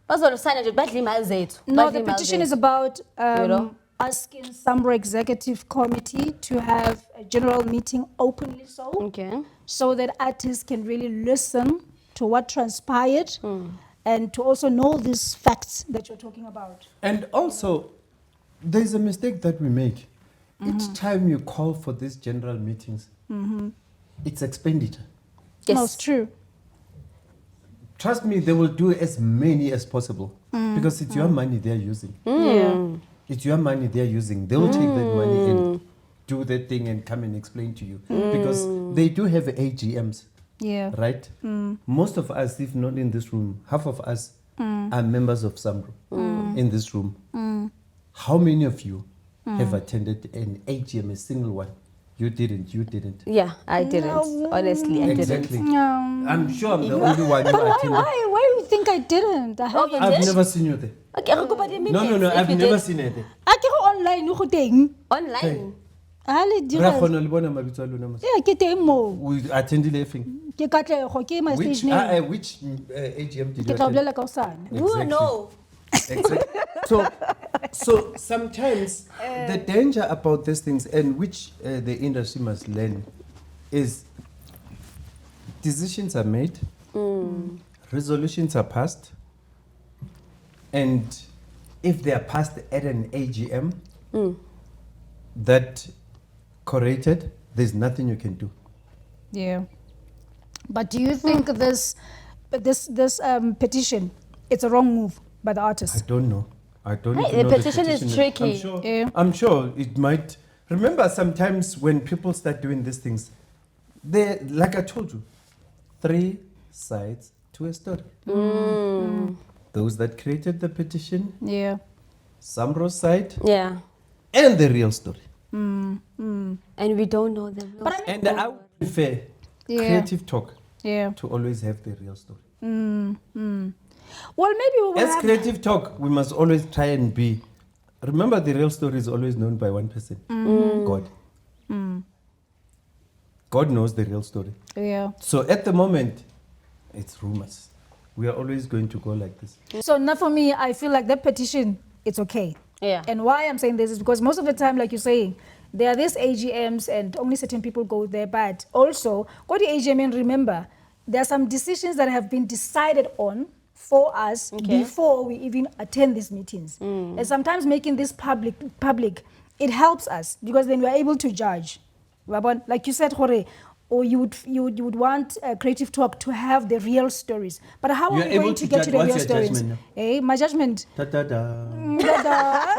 No, the petition is about asking Samro Executive Committee to have a general meeting openly so that artists can really listen to what transpired and to also know these facts that you're talking about. And also, there's a mistake that we make. Each time you call for these general meetings, it's expenditure. Yes. No, it's true. Trust me, they will do as many as possible, because it's your money they're using. Yeah. It's your money they're using. They'll take that money and do that thing and come and explain to you, because they do have AGMs. Yeah. Right? Most of us, if not in this room, half of us are members of Samro in this room. How many of you have attended an AGM, a single one? You didn't. Yeah, I didn't. Honestly, I Exactly. didn't. No. I'm sure I'm the only one who But attended. why do you think I didn't? I haven't. you I've did? never seen you there. Okay, I'll go by the No, minutes I've if you never did. seen it there. I can go online, no teng. Online. A le Ra dira. kgona le bona mabitso a lona mos- Yeah, ke teng mo. We attended everything. Ke Katlego, ke my Which stage name. which AGM did Ke you tla attend? bolela ka hosane. Who Exactly. know? Exactly. So sometimes the danger about these things, and which the industry must learn, is decisions are made, resolutions are passed, and if they are passed at an AGM that corrected, there's nothing you can do. Yeah. But do you think this petition, it's a wrong move by the I artist? don't know. I don't Hey, even the know petition is tricky. Yeah. I'm sure it might. Remember, sometimes when people start doing these things, they, like I told you, 3 sides to a story. Those that created the petition, Yeah. Samro's side, Yeah. and the real story. And we don't know them. But I And I would prefer creative talk Yeah. to always have the real story. Well, maybe we will As have. creative talk, we must always try and be. Remember, the real story is always known by one person, God. God knows the real story. Yeah. So at the moment, it's rumors. We are always going to go like this. So now for me, I feel like that petition, it's okay. Yeah. And why I'm saying this is because most of the time, like you're saying, there are these AGMs and only certain people go there. But also, go to AGM and remember, there are some decisions that have been decided on for us before we even attend these meetings. And sometimes making this public, it helps us because then we're able to judge. Like you said, Jorge, or you would want Creative Talk to have the real stories. But how are You're we able going to to get judge. to the What's real your stories? judgment now? My judgment. Da, da, da. Da-da.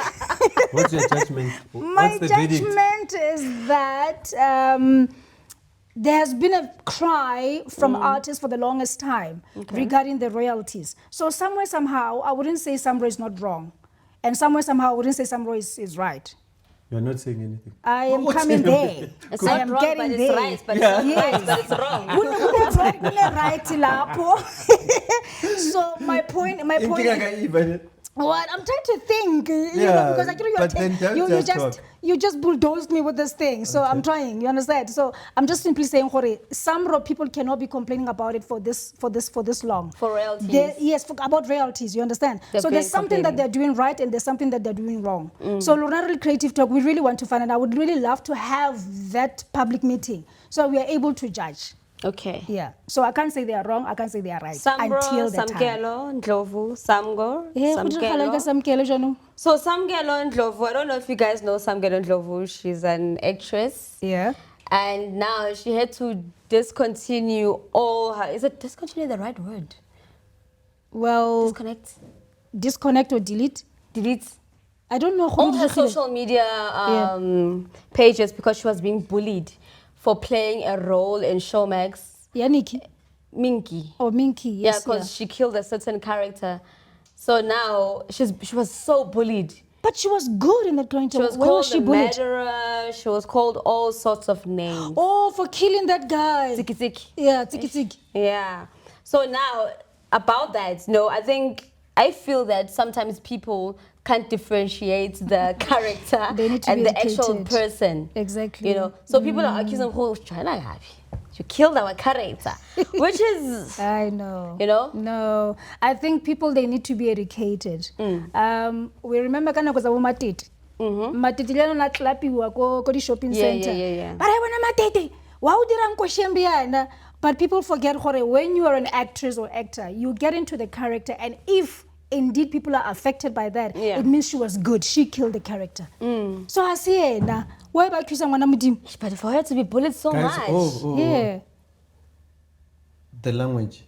What's your judgment? My What's the verdict? judgment is that there has been a cry from artists for the longest time regarding the royalties. So somewhere, somehow, I wouldn't say Samro is not wrong. And somewhere, somehow, I wouldn't say Samro is right. You're not saying anything. I am coming there. It's I not am wrong, getting but it's there. right. But it's not right, but it's wrong. Right lapho. So my point. What I'm trying to think, you know, Yeah, because actually but then don't just talk. you just bulldozed me with this thing. So I'm trying. You understand? So I'm just simply saying, Hore, some people cannot be complaining about it for this long. For royalties. Yes, about royalties. You understand? So there's something that they're doing right and there's something that they're doing wrong. So Lunar Creative Talk, we really want to find out. I would really love to have that public meeting so we are able to judge. Okay. Yeah. So I can't say they are wrong. I can't say they are right. Samro, until the time. Samkelo, Ndlovu, Samgor, Yeah, Samkelo. So Samkelo Ndlovu, I don't know if you guys know Samkelo Ndlovu. She's an actress. Yeah. And now she had to discontinue all her... Is it discontinue the right word? Well, disconnect or delete? Delete. I don't know. All her social media pages because she was being bullied for playing a role in Showmax. Yeah, Nikki. Minky. Oh, Minky, yes. Yeah, because she killed a certain character. So now she was so bullied. But she was good in that character. She was Where called was she a bullied? murderer. She was called all sorts of names. Oh, for killing that guy. Tiki tiki. Yeah, tiki tiki. Yeah. So now about that, no, I feel that sometimes people can't differentiate the character and the actual person. Exactly. You know, so people are accusing, oh, China, you killed our character, which is... I know. You know? No. I think people, they need to be educated. We remember kana because matete. Matete leno na klapiwa ko di shopping center. Yeah. But I want matete. Wa o dira nkoshembiana. But people forget when you are an actress or actor, you get into the character, and if indeed people are affected by that, it means she was good. She killed the character. So I say, why about you someone? But for her to be bullied so much. Yeah. The language.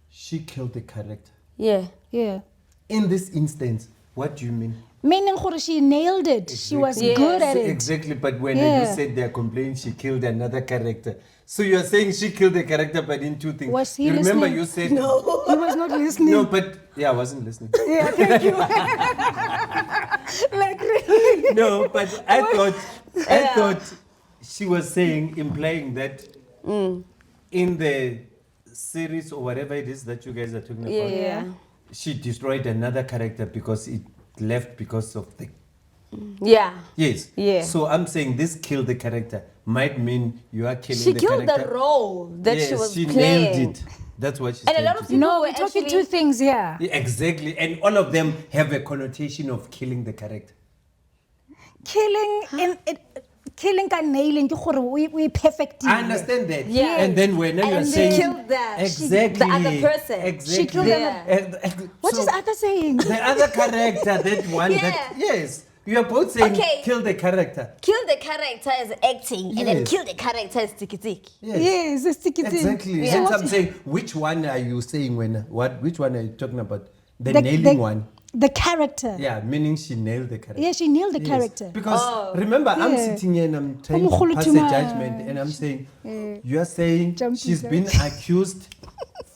She killed the character. Yeah. In this instance, what do you mean? Meaning she nailed it. Exactly. She was good at it. Exactly, but when you said they're complaining she killed another character. So you're saying she killed the character, but in two things. Was he you listening? Remember you said... No, he was not listening. No, but... Yeah, I wasn't listening. Yeah, thank you. Like really? No, but I thought she was implying that in the series or whatever it is that you guys are talking about, she destroyed another character because it left because of the... Yes. So I'm saying this killed the character might mean you are killing the character. She killed the role that she was playing. She nailed it. That's what she's saying. And a lot of people we're talking two things here. Yeah, exactly. And all of them have a connotation of killing the character. Killing and nailing, we perfect. I understand that. Yeah. And then when you're saying... She killed the other person. Exactly. She killed them. What is Arthur saying? The other character, that one that... Yes. You are both saying kill the character. Kill the character as acting, and then kill the character as tiki-tiki. Yes, it's tiki-tiki. Exactly. Yeah. Hence I'm saying, which one are you saying which one are you talking about? The nailing one. The character. Yeah, meaning she nailed the character. Yeah, she nailed the character. Because remember, I'm sitting here and I'm trying to pass a judgment, and I'm saying, you are saying she's been accused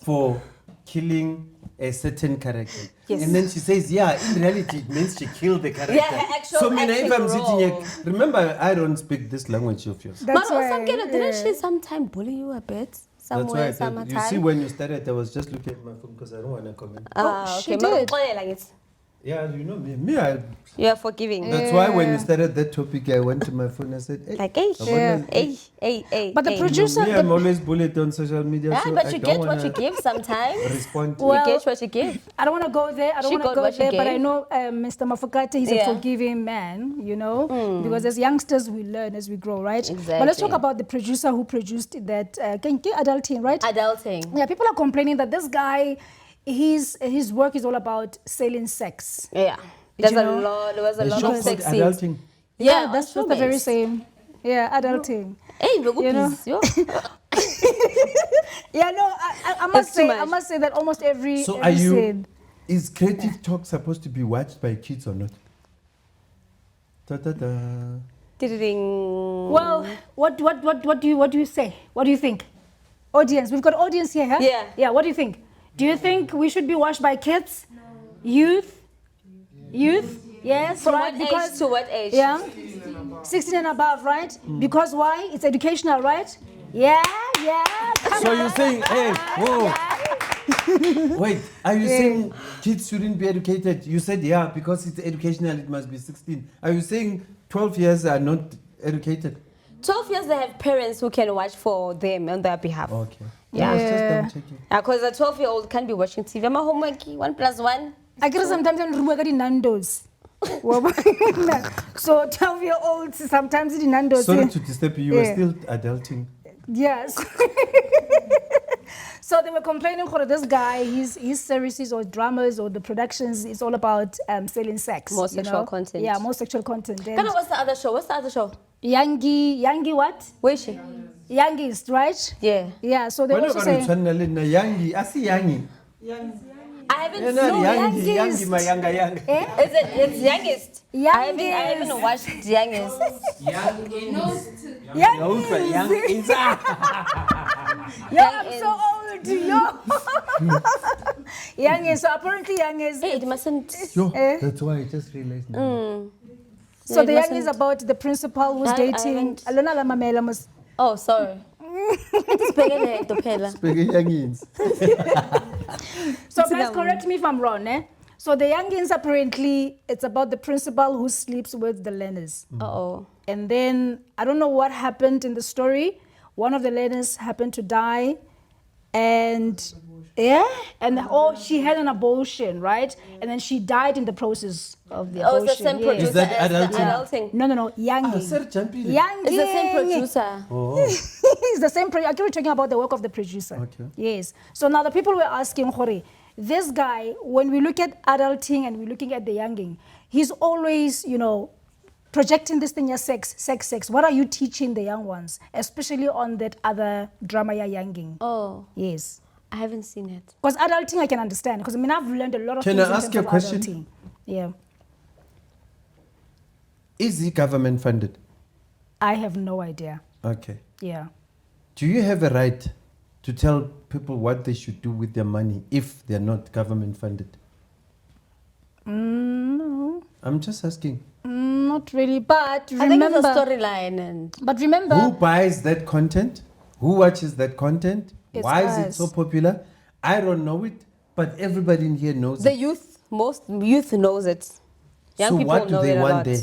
for killing a certain character. Yes. And then she says, in reality, it means she killed the character. Yeah, her actual so if I'm sitting here, remember, I don't speak this language of yours. That's but also, didn't she sometimes bully you a bit? Somewhere, that's why you see, when you started, I was just looking at my phone because I don't want to comment. She did. Yeah, you know me. You are forgiving. That's why when you started that topic, I went to my phone and said, hey. But the producer... I'm always bullied on social media. Yeah, so but you get what you give sometimes. Respond. You get what you give. I don't want to go there. But I know Mr. Mafokate, he's a forgiving man, you know, because as youngsters, we learn as we grow, right? Exactly. But let's talk about the producer who produced that, Adulting, right? Adulting. Yeah, people are complaining that this guy... His work is all about selling sex. Yeah. There was a lot of sex scenes. Adulting. Yeah, that's the very same. Yeah, adulting. Hey, you know? I must say that almost every So is Creative Talk supposed to be watched by kids or not? Well, what do you say? What do you think? Audience, we've got audience here, huh? Yeah. Yeah, what do you think? Do you think we should be watched by kids? No. Youth? Yes, From right? what age to what age? Yeah. 16 and above, right? Because why? It's educational, right? Yeah. So you're saying, hey, whoa. Wait, are you saying kids shouldn't be educated? You said, yeah, because it's educational, it must be 16. Are you saying 12 years are not educated? 12 years they have parents who can watch for them on their behalf. Okay. Yeah. I was just double checking. Because a 12-year-old can't be watching TV. I'm a homework, 1+1. I guess sometimes I'm working in Nando's. So 12-year-olds sometimes in Nando's. Sorry to disturb you, you were still adulting. Yes. So they were complaining for this guy, his series or dramas or the productions is all about selling sex. More sexual content. Yeah, more sexual content. Kind of, what's the other show? Yangi what? Where is she? Youngest, right? Yeah. Yeah, so they also say... I haven't You're seen not Youngest. Yangi, my younger. It's Youngest. I haven't watched Youngest. Youngest. Yo, I'm so old. Yo. Youngest. So apparently Youngest. Hey, it mustn't. Yo, that's why I just realized now. So the Young is about the principal who's dating. Alona la mamela mos. Oh, sorry. So guys, correct me if I'm wrong, eh? So the youngins apparently, it's about the principal who sleeps with the learners. Uh-oh. And then, I don't know what happened in the story. One of the learners happened to die. And, she had an abortion, right? And then she died in the process of the abortion. Oh, it's the same producer. Is that as the adulting? adulting? No, Youngin. Youngin. It's the same producer. Oh. It's the same producer. Actually, talking about the work of the producer. Okay. Yes. So now the people were asking, Hori, this guy, when we look at adulting and we're looking at the younging, he's always, projecting this thing as sex. What are you teaching the young ones, especially on that other drama, younging? Oh. Yes. I haven't seen it. Because adulting I can understand, because I've learned a lot of Can things I ask in you a terms of question? adulting. Yeah. Is he government funded? I have no idea. Okay. Yeah. Do you have a right to tell people what they should do with their money if they're not government funded? No. I'm just asking. Not really, but I think it's a storyline and... But remember... Who buys that content? Who watches that content? It's Why is it us. so popular? I don't know it, but everybody in here knows The it. youth, most youth knows it. Young So people what do know they it a want lot. there?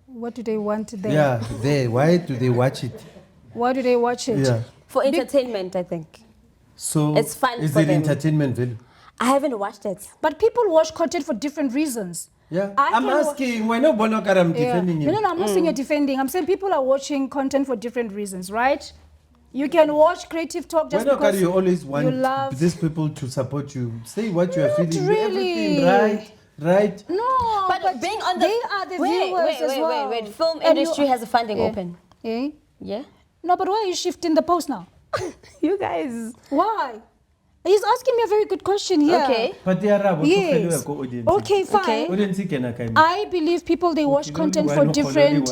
What do they want there? Yeah, there. Why do they watch it? Why do they watch it? Yeah. For entertainment, I think. So It's fun is for it them. entertainment value? I haven't watched it. But people watch content for different reasons. Yeah. I I'm can wa- asking. Why not Bonokar? I'm defending you. No, I'm not saying you're defending. I'm saying people are watching content for different reasons, right? You can watch Creative Talk just Why not because you always want you love... these people to support you? Say what you are Not feeling. really. Everything right? No, But being on the... they are the viewers as well. Wait. Film And industry you- has a funding open. Eh? Yeah? No, but why are you shifting the post now? You guys. Why? He's asking me a very good question here. Okay. But they are Yes. audience. Okay, fine. Okay. Audience can I I believe people, they watch content for different...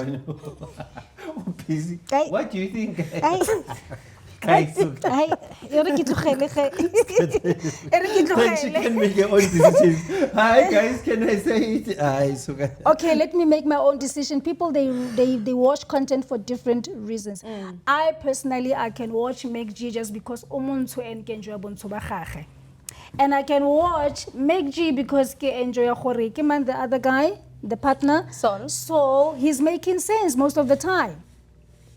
Busy. Hey. What do you think? Hey. Guys, Hey, e re ke tlogele ge. E re ke when she tlogele. can make her own decisions. Hi guys, can I say it? Okay, let me make my own decision. People, they watch content for different reasons. I personally, I can watch Make G just because umuntu enjoy bontsho ba gagwe. And I can watch Make G because ke enjoy gore ke man the other guy, the partner. So he's making sense most of the time.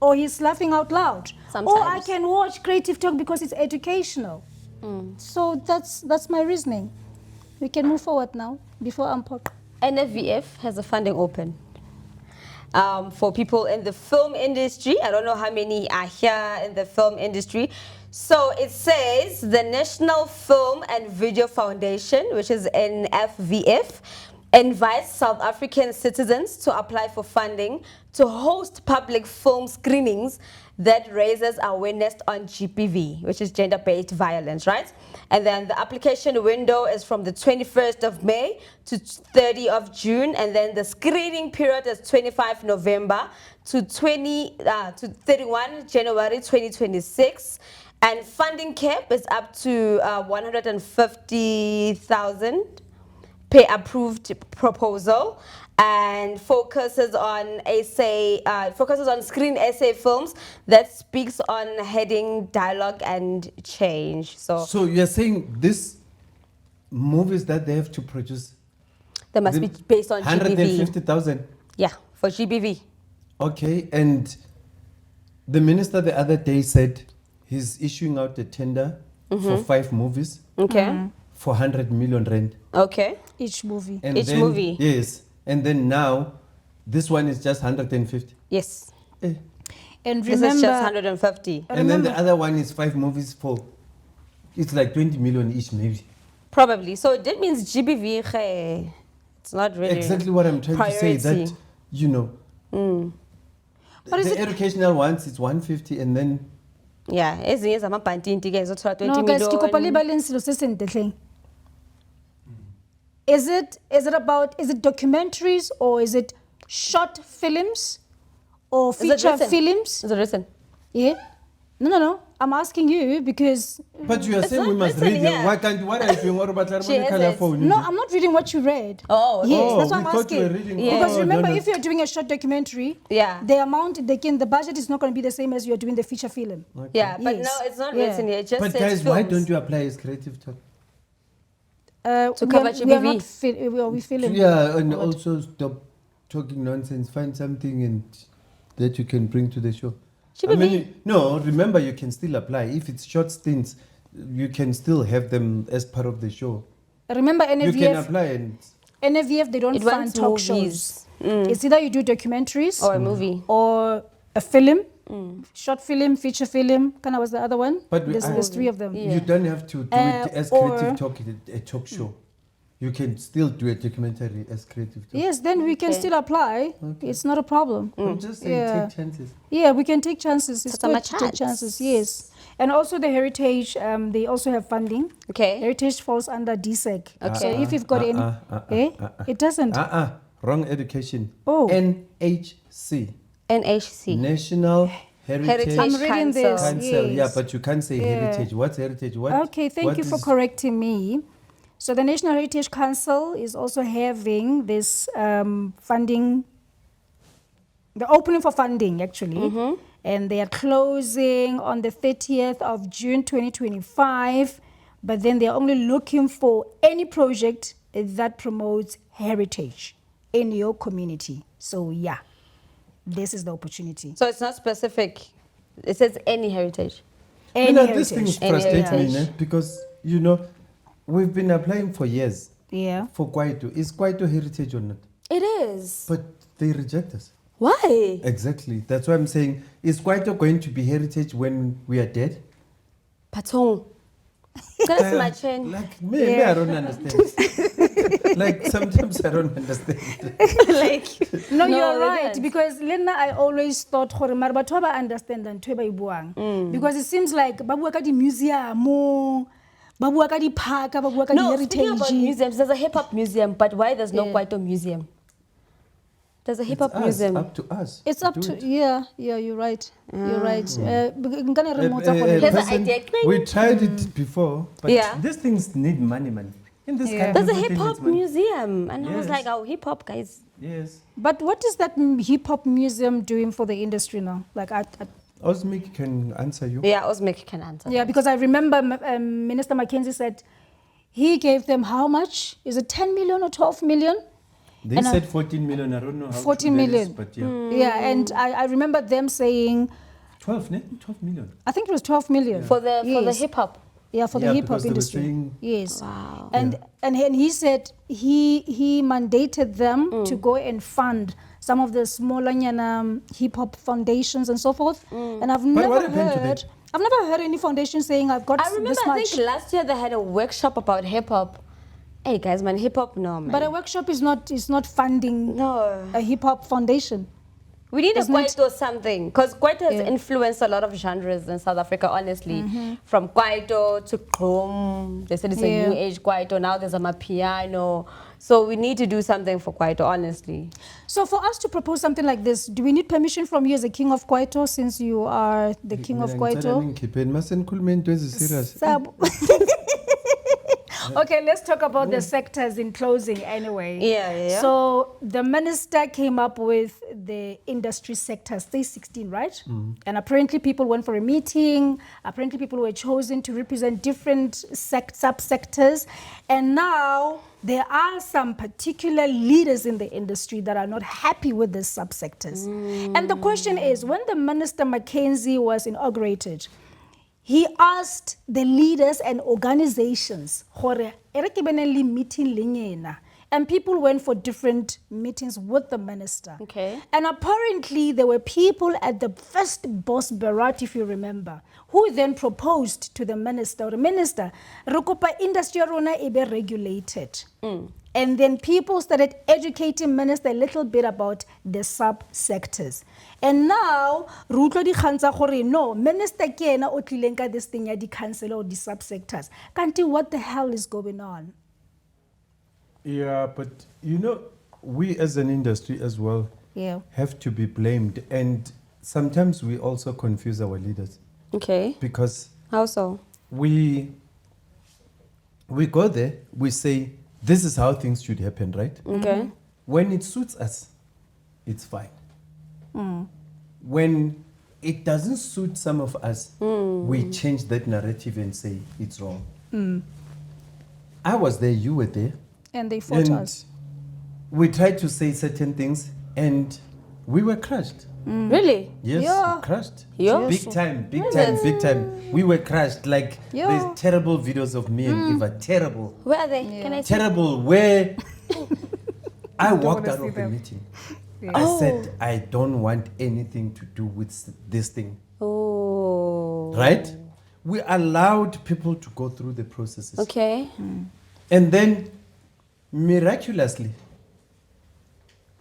Or he's laughing out loud. Sometimes. Or I can watch Creative Talk because it's educational. So that's my reasoning. We can move forward now before I'm pop. NFVF has a funding open for people in the film industry. I don't know how many are here in the film industry. So it says the National Film and Video Foundation, which is NFVF, invites South African citizens to apply for funding to host public film screenings that raises awareness on GBV, which is gender-based violence, right? And then the application window is from the 21st of May to 30 of June, and then the screening period is 25 November to 31 January 2026. And funding cap is up to 150,000 per approved proposal, and focuses on screen essay films that speaks on heading, dialogue, and change. So you're saying these movies that they have to produce, they must be based on GBV. 150,000. Yeah, for GBV. Okay, and the minister the other day said he's issuing out a tender for 5 movies. Okay. For 100 million rand. Okay. Each movie. And Each then, movie. Yes. And then now, this one is just 150. Yes. Eh. And This remember, is just 150. And then the other one is 5 movies for, it's like 20 million each maybe. Probably. So that means GBV, it's not really Exactly what I'm trying to say, that, priority. you know, What is the it? educational ones, it's 150 and then, Yeah, ezinye zamabhantinti ke zothola 20 No, guys, ke kopa le million. baleng selo se seng ntetleng. Is it documentaries or is it short films or Is it feature written? films? Is it written? Yeah. No. I'm asking you because but you are saying not we must written read here. them. Why can't, what are you doing? What about She has it. phone? no, I'm not reading what you read. Oh, okay. Yes, Oh, that's what we I'm thought you were asking. reading. Yeah. Because Oh, remember, no. if you're doing a short documentary, Yeah. the amount, the budget is not going to be the same as you're doing the feature film. Okay. Yeah, but Yes. no, it's not Yeah. written here. It just But says guys, why films. don't you apply as creative talk? To cover we are GBV. not we film. Yeah, and also stop talking nonsense. Find something and that you can bring to the show. GBV. No, remember you can still apply. If it's short stints, you can still have them as part of the show. Remember, You can NFVF, apply and they don't It fund wants talk movies. shows. It's either you do documentaries Or a movie. or a film, short film, feature film. Kind was the other one. But There's 3 of them. Yeah. you don't have to do it as or- creative talk, a talk show. You can still do a documentary as creative talk. Yes, then we can Okay. still apply. It's not a problem. I'm just saying Yeah. take chances. Yeah, we can take chances. It's Take good to take chance. chances. Yes, and also the heritage. They also have funding. Okay. Heritage falls under DSEC. Okay. So if you've got any, it doesn't. Wrong education. Oh. NHC. NHC. National Heritage I'm I'm reading Council. this. Council. Yeah, Yes. but you can't say Yeah. heritage. What's heritage? What? Okay, thank what you for is- correcting me. So the National Heritage Council is also having this funding, the opening for funding actually, and they are closing on the 30th of June 2025, but then they're only looking for any project that promotes heritage in your community. So yeah, this is the opportunity. So it's not specific. It says any heritage. Any You know, these things heritage. Any frustrate me, heritage. because, you know, we've been applying for years Yeah. for Kwaito. Is Kwaito heritage or not? It is. But they reject us. Why? Exactly. That's why I'm saying, is Kwaito going to be heritage when we are dead? Patong. That's my chain. Like, me, I don't understand. Like, sometimes I don't understand. Like, No, No, you're they right. didn't. Because Lena, I always thought gore mara batho ba understand than ba ibuang. Because it seems like ba bua ka di museum, ba bua ka di park, ba bua ka di no, speaking about heritage. museums, there's a hip hop museum, but why there's no Yeah. Kwaito museum? There's a hip It's hop us, museum. up to us. It's up do to it. yeah, you're right. You're right. Nkana re mmotsa A gore- There's an person- idea. We tried it before, but Yeah. these things need money, man. In this Yeah. country, There's a everything hip hop needs money. museum, and I was Yes. like, "Oh, hip hop guys." Yes. But what is that hip hop museum doing for the industry now? Like Osmic can answer you. Yeah, Osmic can answer. yeah, because I remember Minister Mackenzie said he gave them how much? Is it 10 million or 12 million? They And I- said 14 million. I don't know how 14 true that million. is, but yeah. Yeah, and I remember them saying 12, ne? 12 million. I think it was 12 million. for the Yes. hip hop. Yeah, for Yeah, the hip hop because they were industry. saying- Yes. Wow. And he said he mandated them to go and fund some of the smaller hip hop foundations and so forth. And I've what never happened to heard that? I've never heard any foundation saying I've got I remember. this I much. think last year they had a workshop about hip hop, Hey guys, man, hip hop, no man. But a workshop is not funding no. a hip hop foundation. We need a Isn't it? Kwaito something, because Kwaito has Yeah. influenced a lot of genres in South Africa, honestly. From Kwaito to Krom, they said it's Yeah. a new age Kwaito, now there's a Mapiano. So we need to do something for Kwaito, honestly. So for us to propose something like this, do we need permission from you as a king of Kwaito, since you are the king of Kwaito? Sab- Okay, let's talk about the sectors in closing anyway. Yeah. So the minister came up with the industry sectors, say 16, right? And apparently people went for a meeting. Apparently people were chosen to represent different subsectors. And now there are some particular leaders in the industry that are not happy with these subsectors. And the question is, when the minister Mackenzie was inaugurated, he asked the leaders and organizations, "Hore, ere ke bene le meeting le nyena." And people went for different meetings with the minister. Okay. And apparently there were people at the first boss Barat, if you remember, who then proposed to the minister, "Re kopa industry ya rona e be regulated." And then people started educating minister a little bit about the sub-sectors. And now, Rutlo di khanza gore no, minister ke ena o tlileng ka this thing ya di council or the sub-sectors. Kanti, what the hell is going on? Yeah, but you know, we as an industry as well Yeah. have to be blamed. And sometimes we also confuse our leaders Okay. because How so? we go there, we say, this is how things should happen, right? Okay. When it suits us, it's fine. When it doesn't suit some of us, we change that narrative and say it's wrong. I was there, you were there. And they fought And us. we tried to say certain things and we were crushed. Really? Yes, Yeah. crushed. Yeah. Big time, big time, big time. We were crushed. Like, Yeah. there's terrible videos of me and Evh'a. Terrible. Where are they? Can I see? Terrible. Where I walked wanna out see of the them. meeting. Yeah. I said, I don't want anything to do with this thing. Oh. Right? We allowed people to go through the processes. Okay. And then, miraculously,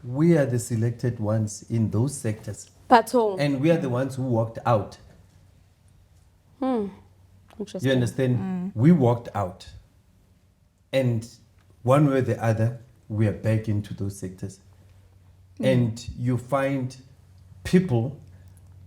we are the selected ones in those sectors. Patong. And we are the ones who walked out. Interesting. You understand? We walked out. And one way or the other, we are back into those sectors. And you find people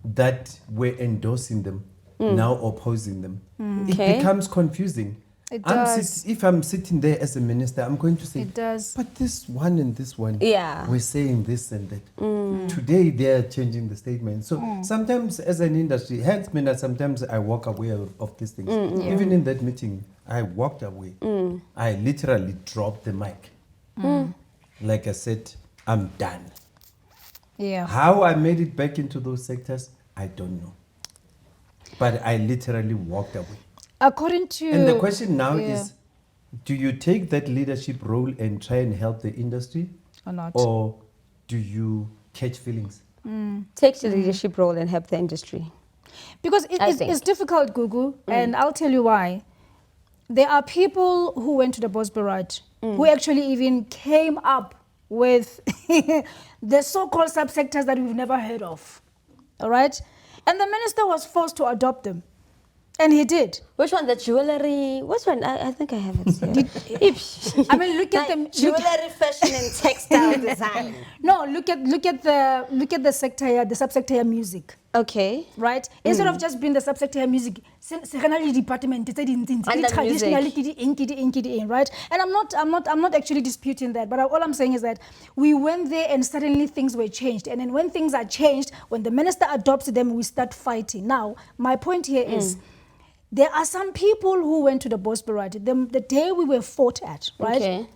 that were endorsing them now opposing them. Okay. It becomes confusing. It does. If I'm sitting there as a minister, I'm going to say, It does. but this one and this one, Yeah. we're saying this and that. Today, they're changing the statement. So sometimes as an industry, hence me that sometimes I walk away of these things. Even in that meeting, I walked away. I literally dropped the mic. Like I said, I'm done. Yeah. How I made it back into those sectors, I don't know. But I literally walked away. According to... And the question now Yeah. is, do you take that leadership role and try and help the industry? Or not. Or do you catch feelings? Take the leadership role and help the industry. Because I think. it's difficult, Gugu, and I'll tell you why. There are people who went to the Boss Barrage who actually even came up with the so-called subsectors that we've never heard of. All right? And the minister was forced to adopt them. And he did. Which one? The jewelry? Which one? I think I have it here. I mean, look at them. Jewelry, fashion, and textile design. No, look at the sector here, the subsector here, music. Okay. Right? Instead of just being the subsector here, music, secondary department, it's Under traditionally right? And I'm not actually disputing that, but all I'm saying is that we went there and suddenly things were changed. And then when things are changed, when the minister adopts them, we start fighting. Now, my point here is, there are some people who went to the Boss Barrage the day we were fought at, right? Okay.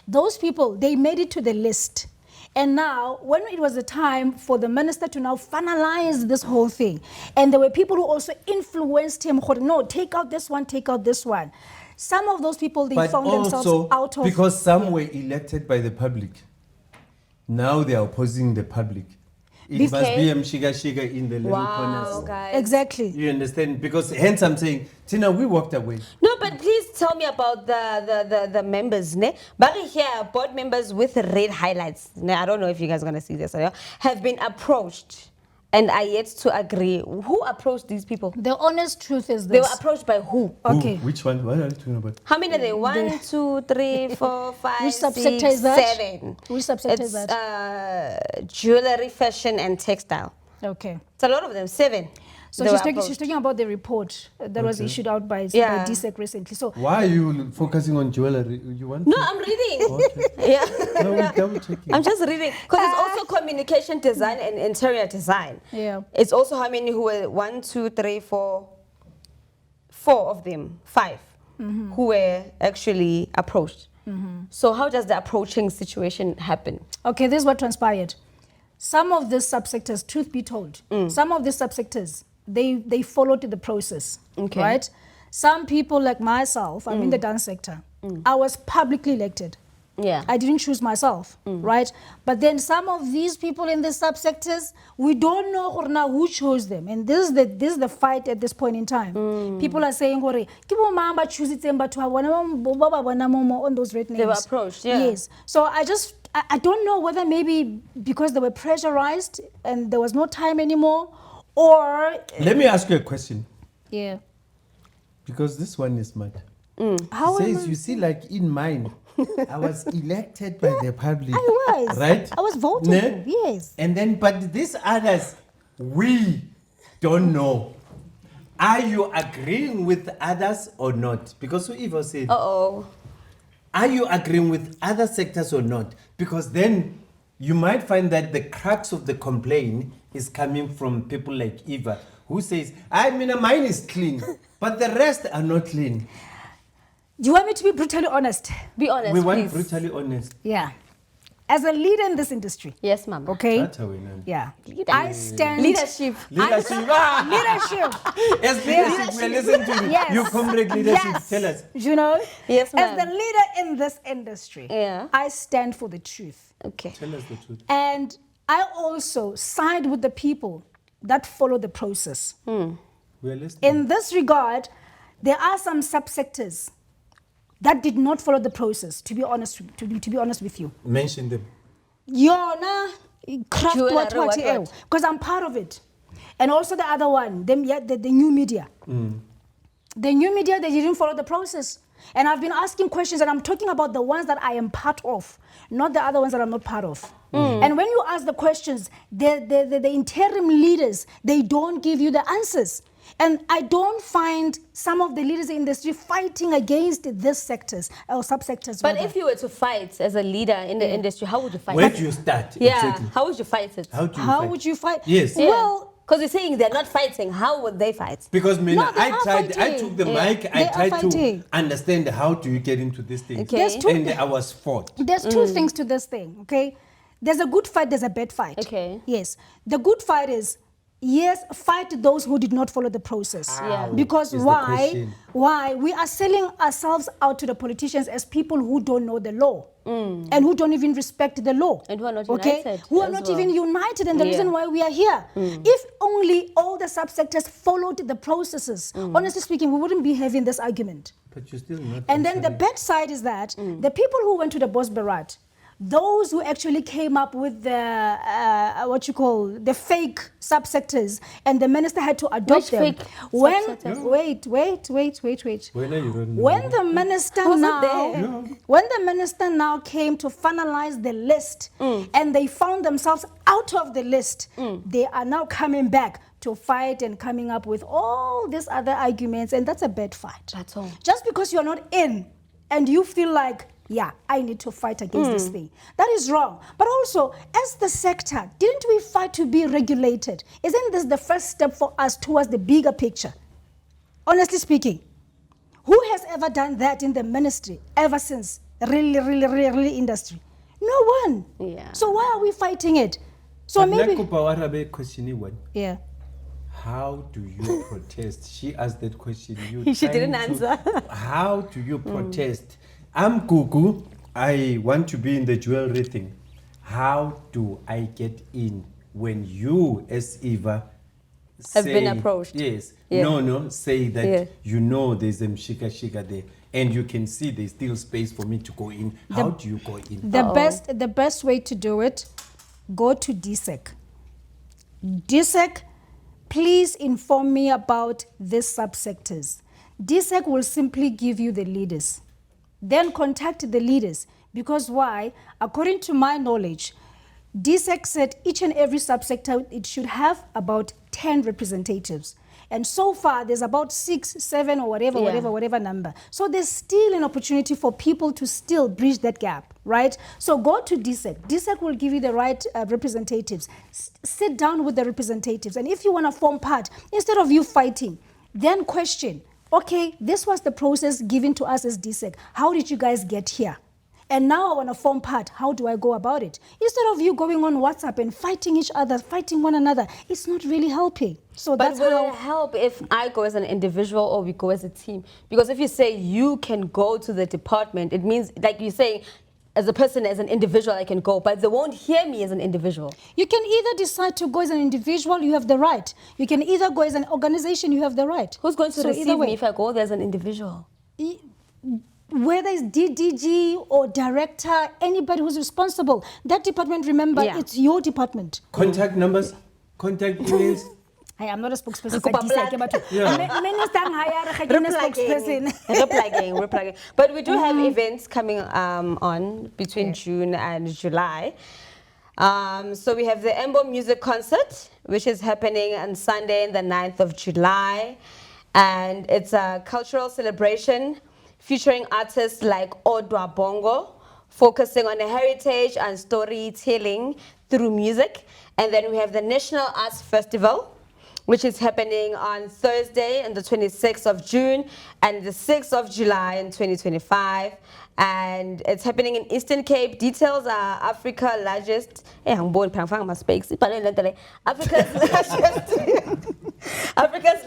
Those people, they made it to the list. And now, when it was the time for the minister to now finalize this whole thing, and there were people who also influenced him, no, take out this one, take out this one. Some of those people, they But found themselves also, out of... because some were elected by the public, now they are opposing the public. It must be shiga in the little Wow, corners. guys. Exactly. You understand? Because hence I'm saying, Tina, we walked away. No, but please tell me about the members, ne? But here, board members with red highlights. Ne? I don't know if you guys are gonna see this. Have been approached and are yet to agree. Who approached these people? The honest truth is this. They were approached by who? Okay. Ooh, which one? What are you talking about? How many are they? 1, 2, 3, 4, 5, Which 6, subsector is that? 7. Which subsector is that? Jewelry, fashion, and textile. Okay. It's a lot of them. 7. So They she's were approached. talking about the report that was issued out by Yeah. DSEC recently. So Why are you focusing on jewelry? You want No, to? I'm reading. Okay. Yeah. No, we're double checking. I'm just reading because it's also communication design and interior design. Yeah. It's also how many who were 1, 2, 3, 4, 4 of them, 5 who were actually approached. So how does the approaching situation happen? okay, this is what transpired. Some of these subsectors, truth be told, some of these subsectors, they followed the process, Okay. right? Some people like myself, I'm in the dance sector. I was publicly elected. Yeah. I didn't choose myself, right? But then some of these people in the subsectors, we don't know who chose them. And this is the fight at this point in time. People are saying, choose it on those red names. They were approached, yeah. Yes. So I don't know whether maybe because they were pressurized and there was no time anymore, or Let me ask you a question. yeah. Because this one is mad. How It am says, I- you see, like in mine, I was elected by the public. I was. Right? I was voted. Ne? Yes. And then, but these others, we don't know. Are you agreeing with others or not? Because Evh'a said, Uh-oh. are you agreeing with other sectors or not? Because then you might find that the crux of the complaint is coming from people like Evh'a, who says, I mean, mine is clean, but the rest are not clean. Do you want me to be brutally honest? Be honest, We want please. brutally honest. Yeah. As a leader in this industry, Yes, ma'am. okay? That's how we know. Yeah. Leader. I stand. Leadership. Leadership. Leadership. As leadership, we're listening to you. Yes. You comrade leadership. Yes. Tell us. You know? Yes, As the ma'am. leader in this industry, Yeah. I stand for the truth. Okay. Tell us the truth. And I also side with the people that follow the process. We're listening. In this regard, there are some subsectors that did not follow the process, to be honest, to be honest with you. Mention them. Yona craft Jewelry, what? because I'm part of it. And also the other one, the new media. The new media, they didn't follow the process. And I've been asking questions, and I'm talking about the ones that I am part of, not the other ones that I'm not part of. And when you ask the questions, the interim leaders, they don't give you the answers. And I don't find some of the leaders in the industry fighting against these sectors or subsectors. But rather. if you were to fight as a leader in the industry, how would you fight Where it? do you start? Yeah. Exactly. How would you fight it? How do you How fight? would you fight? Yes. Yeah. Well, because you're saying they're not fighting. How would they fight? Because Mina, No, they I are tried. I fighting. took the Yeah. mic. They I are tried to fighting. understand how do you get into this thing. Okay. There's two- And I was fought. there's two things to this thing, okay? There's a good fight, there's a bad fight. Okay. Yes. The good fight is, yes, fight those who did not follow the process. Yeah. Because Is the why? question. Why? We are selling ourselves out to the politicians as people who don't know the law. And who don't even respect the law. And who are not okay? united Who are as not well. even united, and the Yeah. reason why we are here. If only all the subsectors followed the processes, honestly speaking, we wouldn't be having this argument. But you're still not. And then the answering. bad side is that the people who went to the Bos Barat, those who actually came up with the the fake subsectors, and the minister had to adopt Which them. fake When subsectors? wait. When are you running? When the minister Was it now, there? when the minister now came to finalize the list, and they found themselves out of the list, they are now coming back to fight and coming up with all these other arguments, and that's a bad fight. That's all. Just because you're not in, and you feel like, yeah, I need to fight against this thing. That is wrong. But also, as the sector, didn't we fight to be regulated? Isn't this the first step for us towards the bigger picture? Honestly speaking, who has ever done that in the ministry ever since? Really industry? No one. Yeah. So why are we fighting it? So maybe, Question one. yeah. How do you protest? She asked that question. You She didn't trying to- answer. How do you protest? I'm Gugu. I want to be in the jewelry thing. How do I get in when you, as Evh'a, Have been approached. Yes. Yeah. No, say that Yeah. you know there's a shika there, and you can see there's still space for me to go in. How do you go in? The best way to do it, go to DSEC. DSEC, please inform me about these subsectors. DSEC will simply give you the leaders. Then contact the leaders. Because why? According to my knowledge, DSEC said each and every subsector, it should have about 10 representatives. And so far, there's about 6, 7, or whatever number. So there's still an opportunity for people to still bridge that gap, right? So go to DSEC. DSEC will give you the right representatives. Sit down with the representatives. And if you want to form part, instead of you fighting, then question, okay, this was the process given to us as DSEC. How did you guys get here? And now I want to form part. How do I go about it? Instead of you going on WhatsApp and fighting each other, fighting one another, it's not really helping. So But that's will how. it help if I go as an individual or we go as a team? Because if you say you can go to the department, it means, like you say, as a person, as an individual, I can go, but they won't hear me as an individual. You can either decide to go as an individual, you have the right. You can either go as an organization, you have the right. Who's going to So receive either way. me if I go there as an individual? Whether it's DDG or director, anybody who's responsible, that department, remember, Yeah. it's your department. Contact numbers, contact emails. I'm not a spokesperson. Re kopa plug. Replugging. But we do have events coming on between June and July. So we have the Embo Music Concert, which is happening on Sunday, the 9th of July. And it's a cultural celebration featuring artists like Odwa Bongo, focusing on the heritage and storytelling through music. And then we have the National Arts Festival, which is happening on Thursday, on the 26th of June and the 6th of July in 2025. And it's happening in Eastern Cape. Details are Africa's largest, Africa's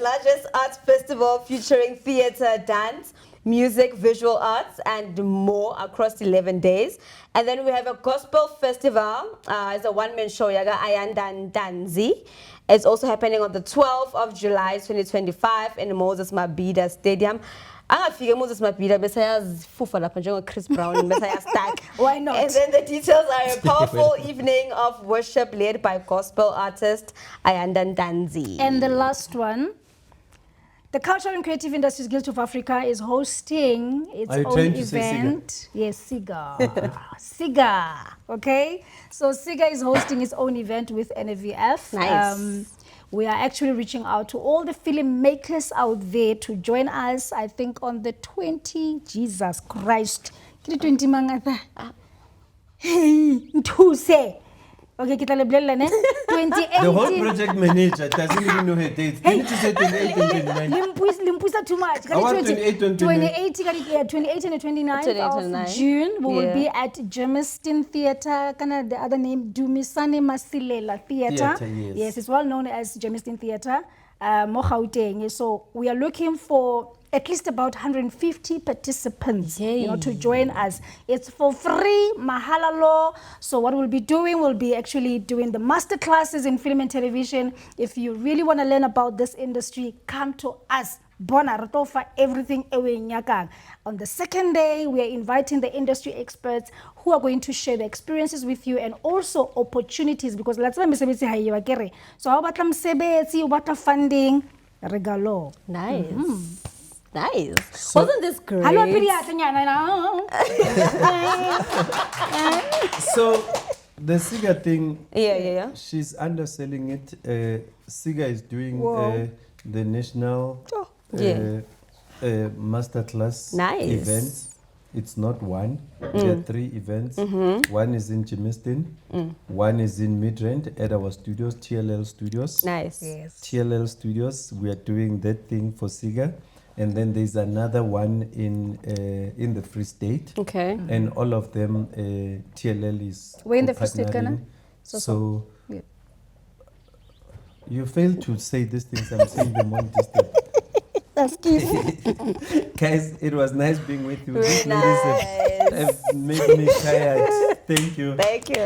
largest arts festival featuring theater, dance, music, visual arts, and more across 11 days. And then we have a gospel festival. It's a one-man show, Yaga Ayandan Danzi. It's also happening on the 12th of July, 2025 in Moses Mabhida Stadium. Angafike Moses Mabhida bese yazifufa lapha njengo Chris Brown bese yastack. Why not? And then the details are a powerful evening of worship led by gospel artist Ayandan Danzi. And the last one, the Cultural and Creative Industries Guild of Africa is hosting its Are you own trying to say event. Yes, SIGA. SIGA. Okay? So SIGA is hosting its own event with NVF. Nice. We are actually reaching out to all the filmmakers out there to join us, I think, on the 20, Jesus Christ. Kiri 20 mangata. Hey, Ntuse. Okay, kita leblela ne? 2018. The whole project manager doesn't even know her dates. You need to say 28 and 29. Limpusa too much. I want 28 and 29. 28 and 29th 28 of and 29. June. We will Yeah. be at Germiston Theatre, kind the other name, Dumisane Masilela Theatre. Theatre, yes. Yes, it's well known as Germiston Theatre, Mogauteng. So we are looking for at least about 150 participants, to join us. It's for free, mahala law. So what we'll be doing, we'll be actually doing the master classes in film and television. If you really want to learn about this industry, come to us. Bona Ratofa, everything away nyakang. On the second day, we are inviting the industry experts who are going to share the experiences with you and also opportunities, because let's say so how about what funding regalo. Nice. Nice. So- Wasn't this great? Hello, So the Siga thing, Yeah. she's underselling it. Siga is doing Wow. the national Yeah. masterclass Nice. events. It's not one. There are 3 events. One is in Germiston. One is in Midrand at our studios, TLL Studios. Nice. Yes. TLL Studios, we are doing that thing for Siga. And then there's another one in the Free State. Okay. And all of them, TLL is Where in the Free State, Ghana? So, Yeah. you failed to say these things. I'm saying them on distance. Guys, it was nice being with you. These ladies have made me tired. Thank you. Thank you.